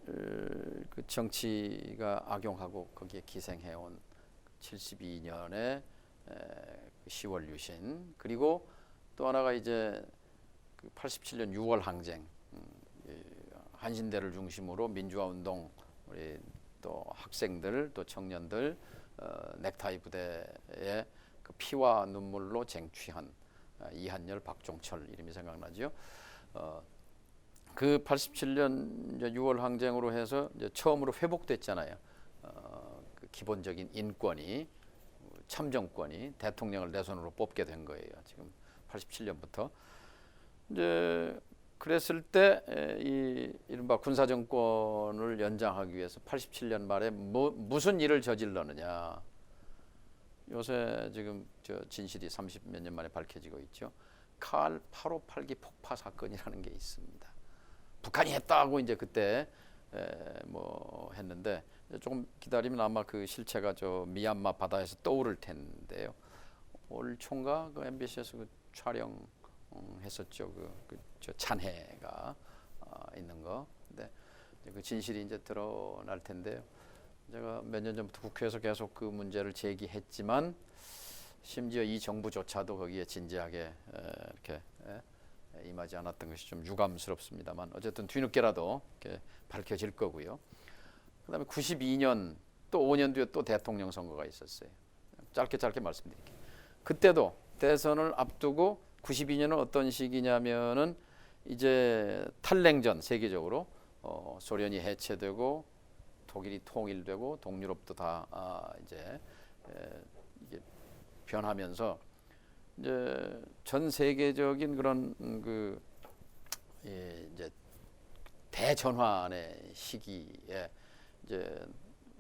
그 정치가 악용하고 거기에 기생해온 72년의 10월 유신, 그리고 또 하나가 이제 87년 6월 항쟁, 한신대를 중심으로 민주화 운동, 우리 또 학생들 또 청년들 넥타이 부대에 그 피와 눈물로 쟁취한 이한열, 박종철 이름이 생각나죠. 그 87년 6월 항쟁으로 해서 이제 처음으로 회복됐잖아요. 그 기본적인 인권이, 참정권이 대통령을 내 손으로 뽑게 된 거예요. 지금 87년부터 이제 그랬을 때 이 이른바 군사 정권을 연장하기 위해서 87년 말에 무슨 일을 저질렀느냐. 요새 지금 저 진실이 30몇 년 만에 밝혀지고 있죠. 칼 858기 폭파 사건이라는 게 있습니다. 북한이 했다고 이제 그때 뭐 했는데 조금 기다리면 아마 그 실체가 저 미얀마 바다에서 떠오를 텐데요. 올 총과 그 MBC에서 그 촬영했었죠. 저 잔해가 있는 거. 근데 그 진실이 이제 드러날 텐데요. 제가 몇 년 전부터 국회에서 계속 그 문제를 제기했지만 심지어 이 정부조차도 거기에 진지하게 이렇게 임하지 않았던 것이 좀 유감스럽습니다만 어쨌든 뒤늦게라도 이렇게 밝혀질 거고요. 그다음에 92년 또 5년 뒤에 또 대통령 선거가 있었어요. 짧게 말씀드릴게요. 그때도 대선을 앞두고 92년은 어떤 시기냐면은 이제 탈냉전 세계적으로 소련이 해체되고 독일이 통일되고 동유럽도 다 이제 이게 변하면서 이제 전 세계적인 그런 이제 대전환의 시기에 이제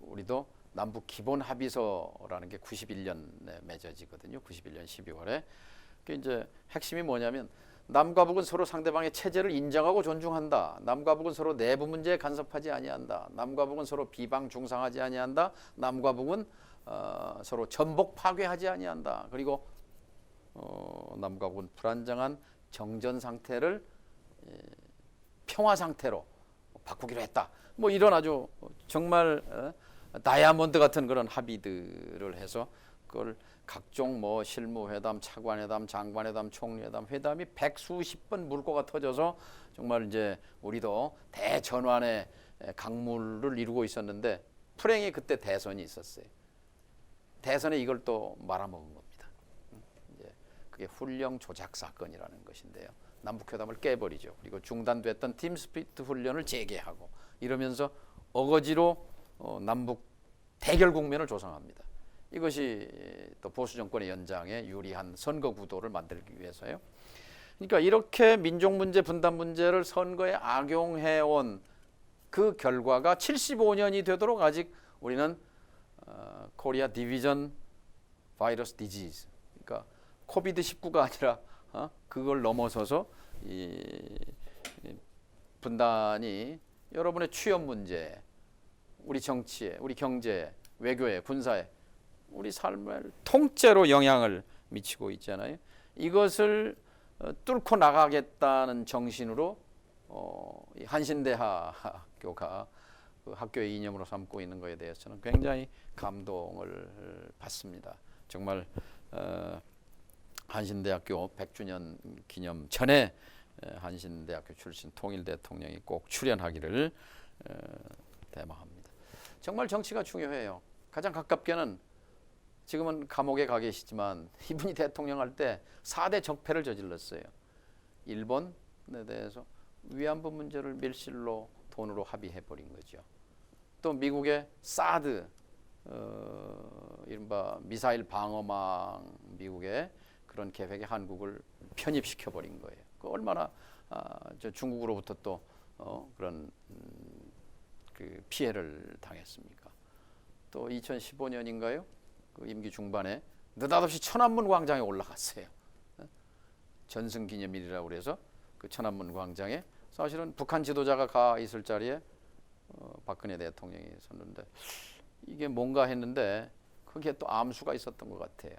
우리도 남북 기본 합의서라는 게 91년에 맺어지거든요. 91년 12월에. 그 이제 핵심이 뭐냐면 남과 북은 서로 상대방의 체제를 인정하고 존중한다. 남과 북은 서로 내부 문제에 간섭하지 아니한다. 남과 북은 서로 비방 중상하지 아니한다. 남과 북은 서로 전복 파괴하지 아니한다. 그리고 남과 북은 불안정한 정전 상태를 평화 상태로 바꾸기로 했다. 뭐 이런 아주 정말 다이아몬드 같은 그런 합의들을 해서 그걸 각종 뭐 실무회담, 차관회담, 장관회담, 총리회담, 회담이 백수십 번 물꼬가 터져서 정말 이제 우리도 대전환의 강물을 이루고 있었는데 불행히 그때 대선이 있었어요. 대선에 이걸 또 말아먹은 겁니다. 이제 그게 훈령 조작 사건이라는 것인데요. 남북회담을 깨버리죠. 그리고 중단됐던 팀 스피릿 훈련을 재개하고 이러면서 어거지로 남북 대결 국면을 조성합니다. 이것이 또 보수 정권의 연장에 유리한 선거 구도를 만들기 위해서요. 그러니까 이렇게 민족 문제, 분단 문제를 선거에 악용해온 그 결과가 75년이 되도록 아직 우리는 코리아 디비전 바이러스 디지즈, 그러니까 코비드 19가 아니라 그걸 넘어서서 이 분단이 여러분의 취업 문제, 우리 정치에, 우리 경제에, 외교에, 군사에 우리 삶을 통째로 영향을 미치고 있잖아요. 이것을 뚫고 나가겠다는 정신으로 이 한신대학교가 그 학교의 이념으로 삼고 있는 것에 대해서는 굉장히 감동을 받습니다. 정말 한신대학교 100주년 기념 전에 한신대학교 출신 통일 대통령이 꼭 출연하기를 대망합니다. 정말 정치가 중요해요. 가장 가깝게는 지금은 감옥에 가 계시지만 이분이 대통령 할 때 4대 적폐를 저질렀어요. 일본에 대해서 위안부 문제를 밀실로 돈으로 합의해버린 거죠. 또 미국의 사드, 이른바 미사일 방어망 미국의 그런 계획에 한국을 편입시켜버린 거예요. 그 얼마나 중국으로부터 또 그런 그 피해를 당했습니까? 또 2015년인가요? 그 임기 중반에 느닷없이 천안문 광장에 올라갔어요. 전승기념일이라고 그래서 그 천안문 광장에 사실은 북한 지도자가 가 있을 자리에 박근혜 대통령이 섰는데 이게 뭔가 했는데 거기에 또 암수가 있었던 것 같아요.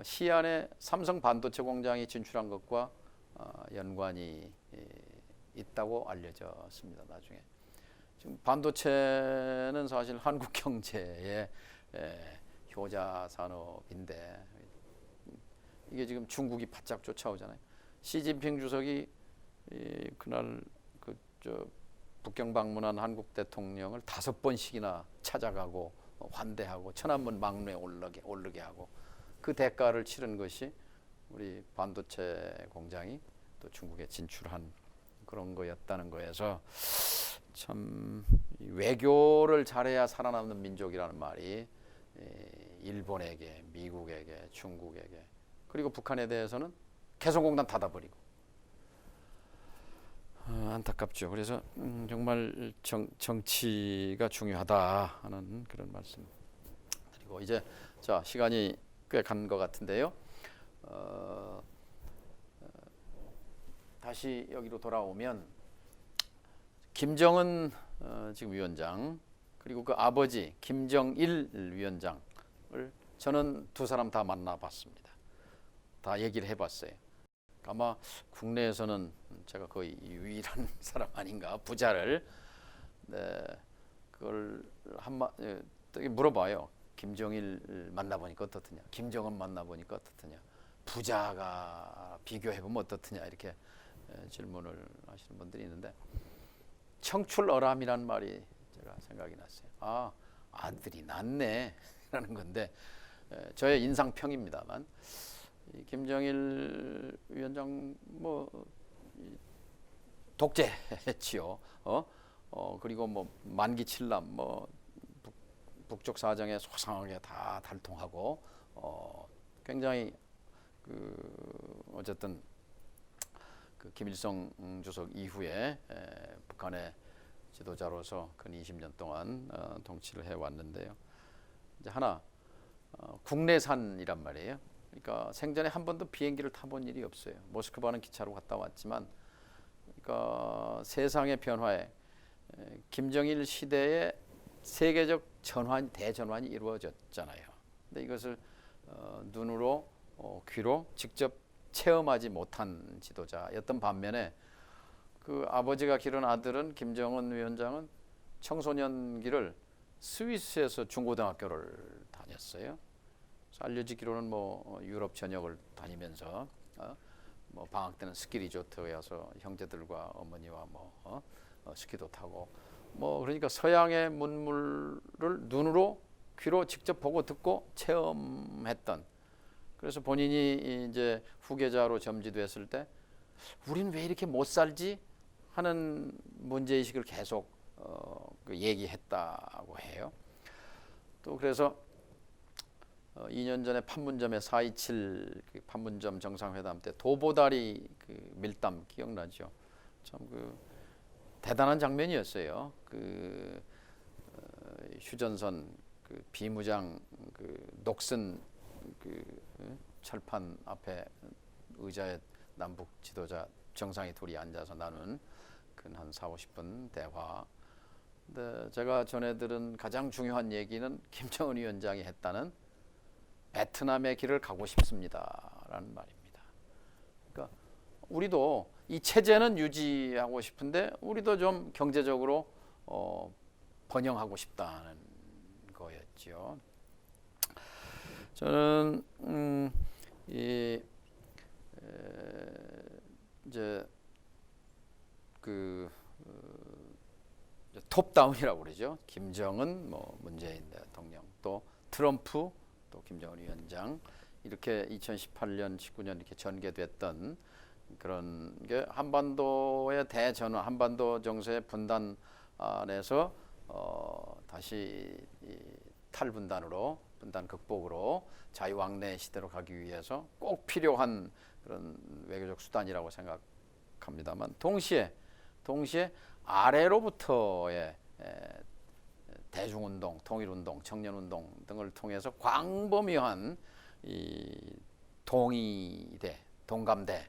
시안에 삼성 반도체 공장이 진출한 것과 연관이 있다고 알려졌습니다. 나중에 지금 반도체는 사실 한국 경제의 효자 산업인데 이게 지금 중국이 바짝 쫓아오잖아요. 시진핑 주석이 그날 북경 방문한 한국 대통령을 5번씩이나 찾아가고 환대하고 천안문 막루에 오르게 하고 그 대가를 치른 것이 우리 반도체 공장이 또 중국에 진출한 그런 거였다는 거에서 참 외교를 잘해야 살아남는 민족이라는 말이 일본에게, 미국에게, 중국에게 그리고 북한에 대해서는 개성공단 닫아버리고 안타깝죠. 그래서 정말 정치가 중요하다 하는 그런 말씀 드리고 이제 자 시간이 꽤 간 것 같은데요. 다시 여기로 돌아오면 김정은 지금 위원장 그리고 그 아버지 김정일 위원장을 저는 두 사람 다 만나봤습니다. 다 얘기를 해봤어요. 아마 국내에서는 제가 거의 유일한 사람 아닌가 부자를 네, 그걸 물어봐요. 김정일 만나보니까 어떻더냐, 김정은 만나보니까 어떻더냐, 부자가 비교해보면 어떻더냐 이렇게 질문을 하시는 분들이 있는데 청출어람이란 말이 제가 생각이 났어요. 아, 아들이 낫네 라는 건데 저의 인상평입니다만 김정일 위원장 뭐 독재했지요. 그리고 뭐 만기 칠남 뭐 북쪽 사정에 소상하게 다 달통하고 굉장히 어쨌든 그 김일성 주석 이후에 북한의 지도자로서 근 20년 동안 통치를 해왔는데요. 이제 하나 국내산이란 말이에요. 그러니까 생전에 한 번도 비행기를 타본 일이 없어요. 모스크바는 기차로 갔다 왔지만, 그러니까 세상의 변화에 김정일 시대에 세계적 대전환이 이루어졌잖아요. 근데 이것을 눈으로 귀로 직접 체험하지 못한 지도자였던 반면에 그 아버지가 기른 아들은 김정은 위원장은 청소년기를 스위스에서 중고등학교를 다녔어요. 알려지기로는 뭐 유럽 전역을 다니면서 뭐 방학 때는 스키 리조트에 와서 형제들과 어머니와 뭐 스키도 타고 뭐 그러니까 서양의 문물을 눈으로 귀로 직접 보고 듣고 체험했던, 그래서 본인이 이제 후계자로 점지됐을 때 우린 왜 이렇게 못 살지 하는 문제의식을 계속 얘기했다고 해요. 또 그래서 2년 전에 판문점에 4.27 그 판문점 정상회담 때 도보다리 그 밀담 기억나죠? 참 대단한 장면이었어요. 휴전선 비무장 녹슨 철판 앞에 의자에 남북 지도자 정상이 둘이 앉아서 나눈 한 40-50분 대화. 근데 제가 전해 들은 가장 중요한 얘기는 김정은 위원장이 했다는 베트남의 길을 가고 싶습니다라는 말입니다. 그러니까 우리도 이 체제는 유지하고 싶은데 우리도 좀 경제적으로 번영하고 싶다는 거였죠. 저는 이제 그 톱다운이라고 그러죠. 김정은, 문재인 대통령, 또 트럼프, 또 김정은 위원장 이렇게 2018년, 19년 이렇게 전개됐던 그런 게 한반도의 대전환, 한반도 정세의 분단 안에서 다시 탈분단으로, 분단 극복으로 자유왕래 시대로 가기 위해서 꼭 필요한 그런 외교적 수단이라고 생각합니다만 동시에 아래로부터의 대중운동, 통일운동, 청년운동 등을 통해서 광범위한 이 동의대, 동감대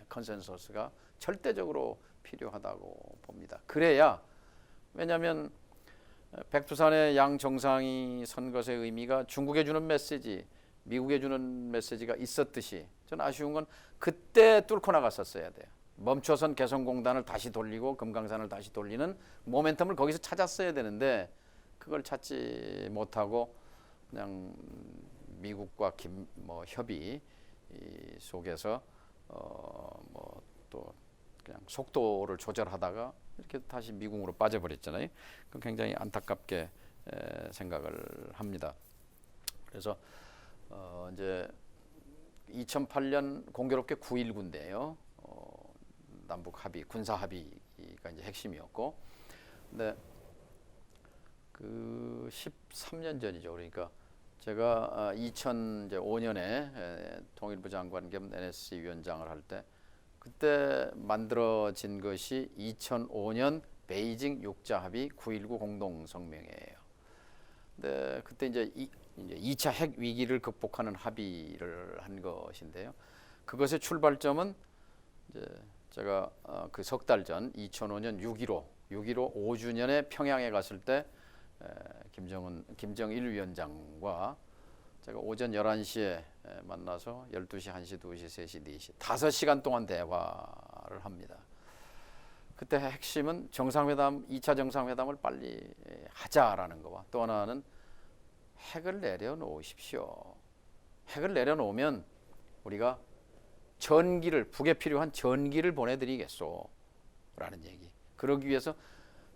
컨센서스가 절대적으로 필요하다고 봅니다. 그래야, 왜냐하면 백두산의 양 정상이 선 것의 의미가 중국에 주는 메시지, 미국에 주는 메시지가 있었듯이 전 아쉬운 건 그때 뚫고 나갔었어야 돼요. 멈춰선 개성공단을 다시 돌리고 금강산을 다시 돌리는 모멘텀을 거기서 찾았어야 되는데 그걸 찾지 못하고 그냥 미국과 협의 속에서 또 그냥 속도를 조절하다가 이렇게 다시 미국으로 빠져버렸잖아요. 그 굉장히 안타깝게 생각을 합니다. 그래서 이제 2008년 공교롭게 9.19인데요. 남북 합의, 군사 합의가 이제 핵심이었고, 근데 그 13년 전이죠. 그러니까 제가 2005년에 통일부 장관 겸 NSC 위원장을 할 때 그때 만들어진 것이 2005년 베이징 6자 합의 9.19 공동성명이에요. 근데 그때 이제 2차 핵 위기를 극복하는 합의를 한 것인데요. 그것의 출발점은 이제 제가 그 석 달 전 2005년 6.15 5주년에 평양에 갔을 때 김정일 위원장과 제가 오전 11시에 만나서 12시, 1시, 2시, 3시, 4시 5시간 동안 대화를 합니다. 그때 핵심은 정상회담, 2차 정상회담을 빨리 하자라는 거와 또 하나는 핵을 내려놓으십시오. 핵을 내려놓으면 우리가 북에 필요한 전기를 보내드리겠소 라는 얘기. 그러기 위해서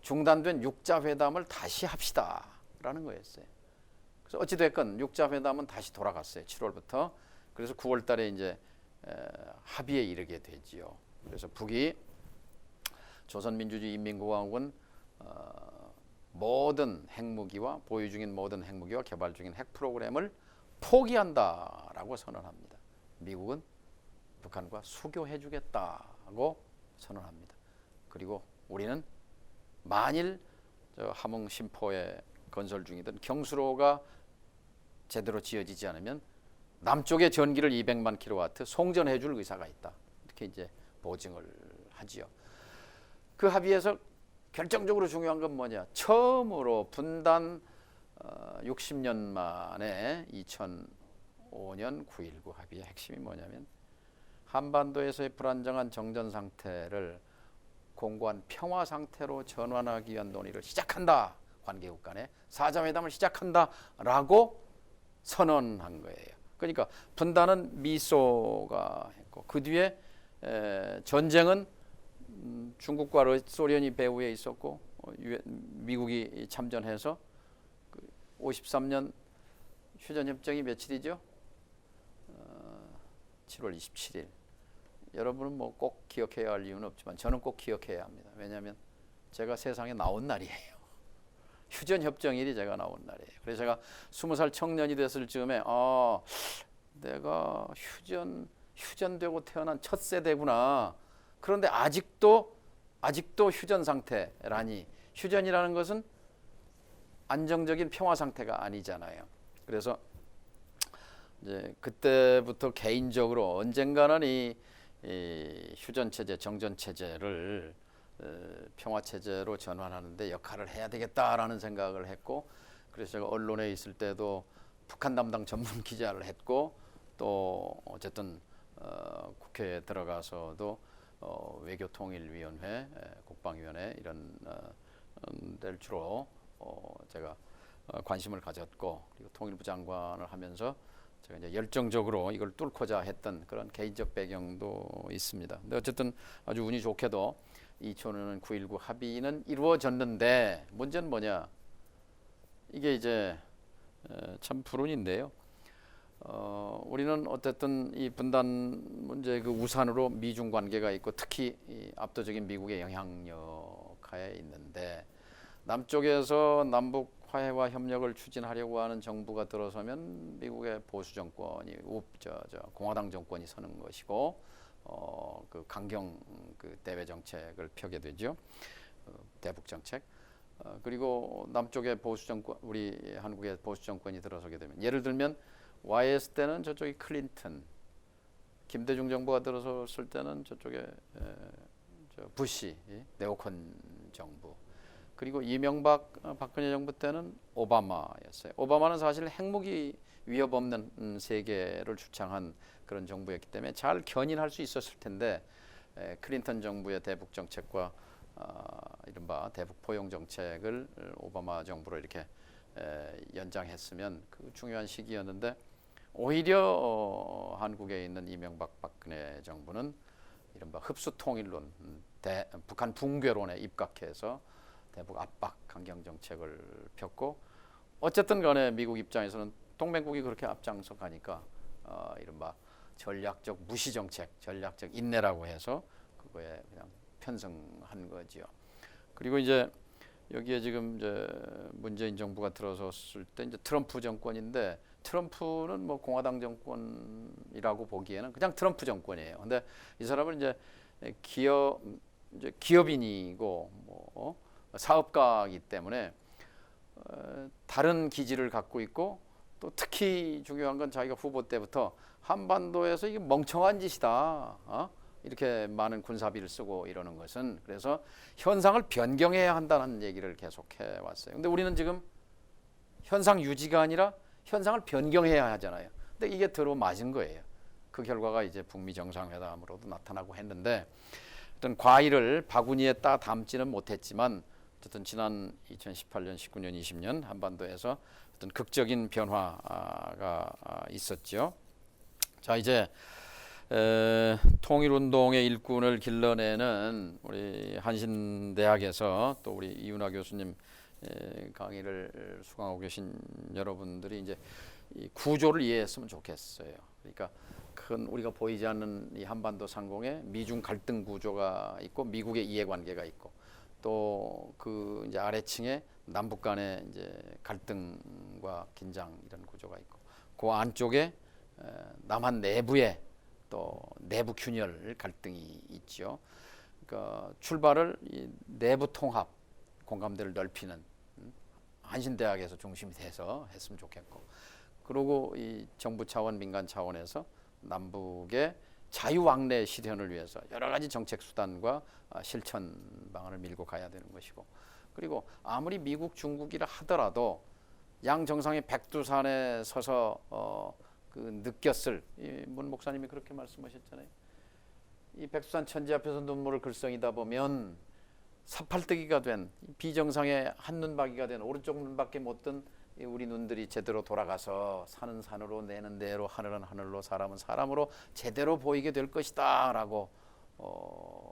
중단된 6자 회담을 다시 합시다 라는 거였어요. 그래서 어찌됐건 6자 회담은 다시 돌아갔어요. 7월부터. 그래서 9월 달에 이제 합의에 이르게 되지요. 그래서 북이 조선민주주의인민공화국은 모든 핵무기와 보유 중인 모든 핵무기와 개발 중인 핵 프로그램을 포기한다라고 선언합니다. 미국은 북한과 수교해주겠다고 선언합니다. 그리고 우리는 만일 함흥 심포에 건설 중이던 경수로가 제대로 지어지지 않으면 남쪽의 전기를 200만 킬로와트 송전해줄 의사가 있다. 이렇게 이제 보증을 하지요. 그 합의에서 결정적으로 중요한 건 뭐냐? 처음으로 분단 60년 만에 2005년 9.19 합의의 핵심이 뭐냐면 한반도에서의 불안정한 정전 상태를 공고한 평화 상태로 전환하기 위한 논의를 시작한다. 관계국 간에 4자 회담을 시작한다라고 선언한 거예요. 그러니까 분단은 미소가 했고 그 뒤에 전쟁은 중국과 소련이 배후에 있었고 미국이 참전해서 53년 휴전협정이 며칠이죠? 7월 27일. 여러분은 뭐 꼭 기억해야 할 이유는 없지만 저는 꼭 기억해야 합니다. 왜냐하면 제가 세상에 나온 날이에요. 휴전협정일이 제가 나온 날이에요. 그래서 제가 20살 청년이 됐을 즈음에 내가 휴전되고 태어난 첫 세대구나. 그런데 아직도 휴전 상태라니. 휴전이라는 것은 안정적인 평화 상태가 아니잖아요. 그래서 이제 그때부터 개인적으로 언젠가는 이 휴전 체제, 정전 체제를 평화 체제로 전환하는데 역할을 해야 되겠다라는 생각을 했고, 그래서 제가 언론에 있을 때도 북한 담당 전문 기자를 했고, 또 어쨌든 국회에 들어가서도 외교통일위원회, 국방위원회 이런 데를 주로 제가 관심을 가졌고, 그리고 통일부 장관을 하면서 제가 이제 열정적으로 이걸 뚫고자 했던 그런 개인적 배경도 있습니다. 근데 어쨌든 아주 운이 좋게도 2005년 9.19 합의는 이루어졌는데, 문제는 뭐냐? 이게 이제 참 불운인데요. 우리는 어쨌든 이 분단 문제 그 우산으로 미중 관계가 있고, 특히 이 압도적인 미국의 영향력 하에 있는데, 남쪽에서 남북 화해와 협력을 추진하려고 하는 정부가 들어서면 미국의 보수 정권이 공화당 정권이 서는 것이고, 그 강경 그 대외 정책을 펴게 되죠. 대북 정책. 그리고 남쪽의 보수 정권, 우리 한국의 보수 정권이 들어서게 되면, 예를 들면 YS 때는 저쪽이 클린턴, 김대중 정부가 들어섰을 때는 저쪽에 부시 네오콘 정부, 그리고 이명박 박근혜 정부 때는 오바마였어요. 오바마는 사실 핵무기 위협 없는 세계를 주창한 그런 정부였기 때문에 잘 견인할 수 있었을 텐데, 클린턴 정부의 대북 정책과 이른바 대북 포용 정책을 오바마 정부로 이렇게 연장했으면 그 중요한 시기였는데, 오히려 한국에 있는 이명박 박근혜 정부는 이른바 흡수 통일론, 북한 붕괴론에 입각해서 대북 압박 강경 정책을 폈고, 어쨌든 간에 미국 입장에서는 동맹국이 그렇게 앞장서 가니까 이른바 전략적 무시 정책, 전략적 인내라고 해서 그거에 그냥 편승한 거지요. 그리고 이제 여기에 지금 이제 문재인 정부가 들어섰을 때 이제 트럼프 정권인데, 트럼프는 뭐 공화당 정권이라고 보기에는 그냥 트럼프 정권이에요. 근데 이 사람은 이제 기업인이고 뭐 사업가이기 때문에 다른 기질을 갖고 있고, 또 특히 중요한 건 자기가 후보 때부터 한반도에서 이게 멍청한 짓이다, 이렇게 많은 군사비를 쓰고 이러는 것은, 그래서 현상을 변경해야 한다는 얘기를 계속해 왔어요. 근데 우리는 지금 현상 유지가 아니라 현상을 변경해야 하잖아요. 근데 이게 들어맞은 거예요. 그 결과가 이제 북미 정상회담으로도 나타나고 했는데, 어떤 과일을 바구니에 따 담지는 못했지만, 어쨌든 지난 2018년, 19년, 20년 한반도에서 어떤 극적인 변화가 있었죠. 자, 이제 통일운동의 일꾼을 길러내는 우리 한신대학에서 또 우리 이윤아 교수님 강의를 수강하고 계신 여러분들이 이제 이 구조를 이해했으면 좋겠어요. 그러니까 큰 우리가 보이지 않는 이 한반도 상공에 미중 갈등 구조가 있고, 미국의 이해관계가 있고, 또 그 이제 아래층에 남북 간의 이제 갈등과 긴장 이런 구조가 있고, 그 안쪽에 남한 내부에 또 내부 균열 갈등이 있죠. 그러니까 출발을 이 내부 통합, 공감대를 넓히는 한신대학에서 중심이 돼서 했으면 좋겠고, 그리고 이 정부 차원, 민간 차원에서 남북의 자유왕래 실현을 위해서 여러 가지 정책 수단과 실천 방안을 밀고 가야 되는 것이고, 그리고 아무리 미국, 중국이라 하더라도 양 정상이 백두산에 서서 그 느꼈을, 문 목사님이 그렇게 말씀하셨잖아요. 이 백두산 천지 앞에서 눈물을 글썽이다 보면 사팔뜨기가 된 비정상의 한눈박이가 된 오른쪽 눈밖에 못 뜬 우리 눈들이 제대로 돌아가서 산은 산으로, 내는 내로, 하늘은 하늘로, 사람은 사람으로 제대로 보이게 될 것이다 라고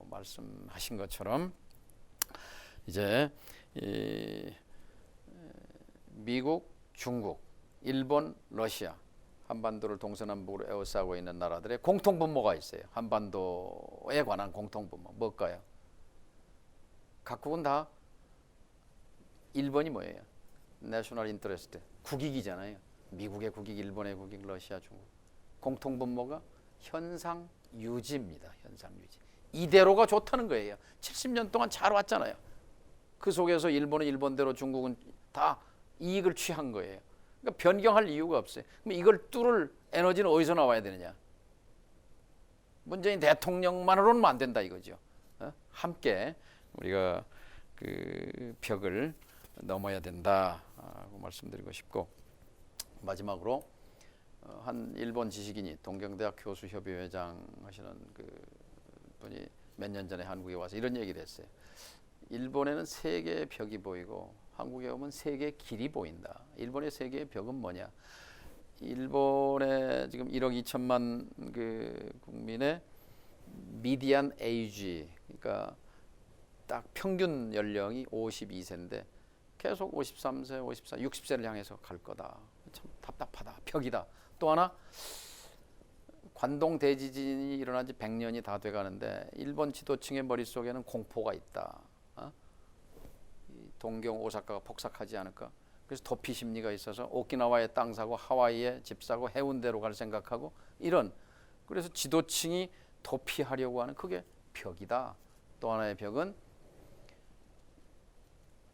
말씀하신 것처럼, 이제 미국, 중국, 일본, 러시아, 한반도를 동서남북으로 에워싸고 있는 나라들의 공통분모가 있어요. 한반도에 관한 공통분모 뭘까요? 각국은 다 1번이 뭐예요? 내셔널 인터레스트, 국익이잖아요. 미국의 국익, 일본의 국익, 러시아, 중국. 공통분모가 현상 유지입니다. 현상 유지. 이대로가 좋다는 거예요. 70년 동안 잘 왔잖아요. 그 속에서 일본은 일본대로, 중국은 다 이익을 취한 거예요. 그러니까 변경할 이유가 없어요. 그럼 이걸 뚫을 에너지는 어디서 나와야 되느냐? 문재인 대통령만으로는 안 된다 이거죠. 함께 우리가 그 벽을 넘어야 된다고 말씀드리고 싶고, 마지막으로 한 일본 지식인이 동경대학 교수협의회장 하시는 그 분이 몇 년 전에 한국에 와서 이런 얘기를 했어요. 일본에는 세 개의 벽이 보이고 한국에 오면 세 개의 길이 보인다. 일본의 세 개의 벽은 뭐냐? 일본의 지금 1억 2천만 그 국민의 미디안 에이지, 그러니까 딱 평균 연령이 52세인데 계속 53세, 54, 60세를 향해서 갈 거다. 참 답답하다. 벽이다. 또 하나, 관동 대지진이 일어난 지 100년이 다 돼가는데 일본 지도층의 머릿속에는 공포가 있다. 동경, 오사카가 폭삭하지 않을까? 그래서 도피 심리가 있어서 오키나와에 땅 사고 하와이에 집 사고 해운대로 갈 생각하고 이런, 그래서 지도층이 도피하려고 하는 그게 벽이다. 또 하나의 벽은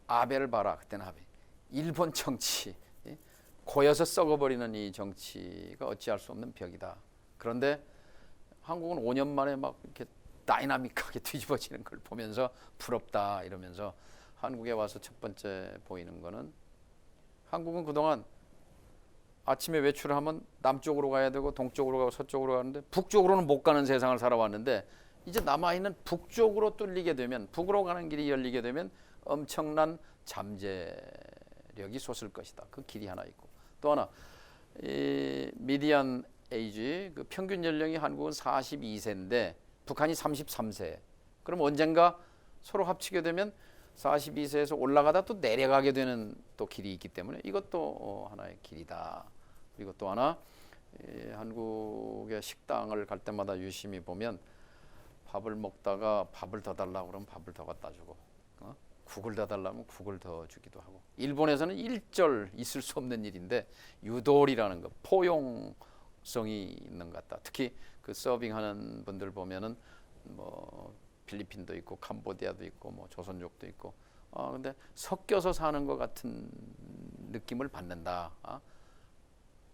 아베를 봐라. 그때는 아베. 일본 정치, 고여서 썩어버리는 이 정치가 어찌할 수 없는 벽이다. 그런데 한국은 5년 만에 막 이렇게 다이나믹하게 뒤집어지는 걸 보면서 부럽다 이러면서 한국에 와서 첫 번째 보이는 거는, 한국은 그동안 아침에 외출을 하면 남쪽으로 가야 되고 동쪽으로 가고 서쪽으로 가는데 북쪽으로는 못 가는 세상을 살아왔는데, 이제 남아있는 북쪽으로 뚫리게 되면, 북으로 가는 길이 열리게 되면 엄청난 잠재력이 솟을 것이다. 그 길이 하나 있고, 또 하나 이 미디안 에이지, 그 평균 연령이 한국은 42세인데 북한이 33세. 그럼 언젠가 서로 합치게 되면 42세에서 올라가다 또 내려가게 되는 또 길이 있기 때문에 이것도 하나의 길이다. 그리고 또 하나, 한국의 식당을 갈 때마다 유심히 보면 밥을 먹다가 밥을 더 달라고 그러면 밥을 더 갖다 주고, 국을 더 달라면 국을 더 주기도 하고, 일본에서는 일절 있을 수 없는 일인데 유도리라는 거, 포용성이 있는 것 같다. 특히 그 서빙하는 분들 보면은 뭐 필리핀도 있고 캄보디아도 있고 뭐 조선족도 있고, 근데 섞여서 사는 것 같은 느낌을 받는다.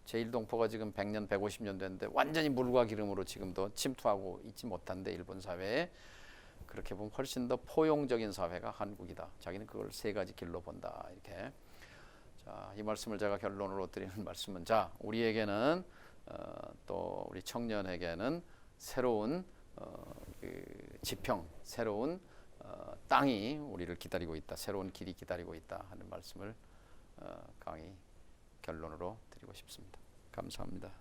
제1동포가 지금 100년, 150년 됐는데 완전히 물과 기름으로 지금도 침투하고 있지 못한데 일본 사회에, 그렇게 보면 훨씬 더 포용적인 사회가 한국이다. 자기는 그걸 세 가지 길로 본다. 이렇게. 자, 이 말씀을 제가 결론으로 드리는 말씀은, 자, 우리에게는 또 우리 청년에게는 새로운 그 지평, 새로운 땅이 우리를 기다리고 있다. 새로운 길이 기다리고 있다 하는 말씀을 강의 결론으로 드리고 싶습니다. 감사합니다.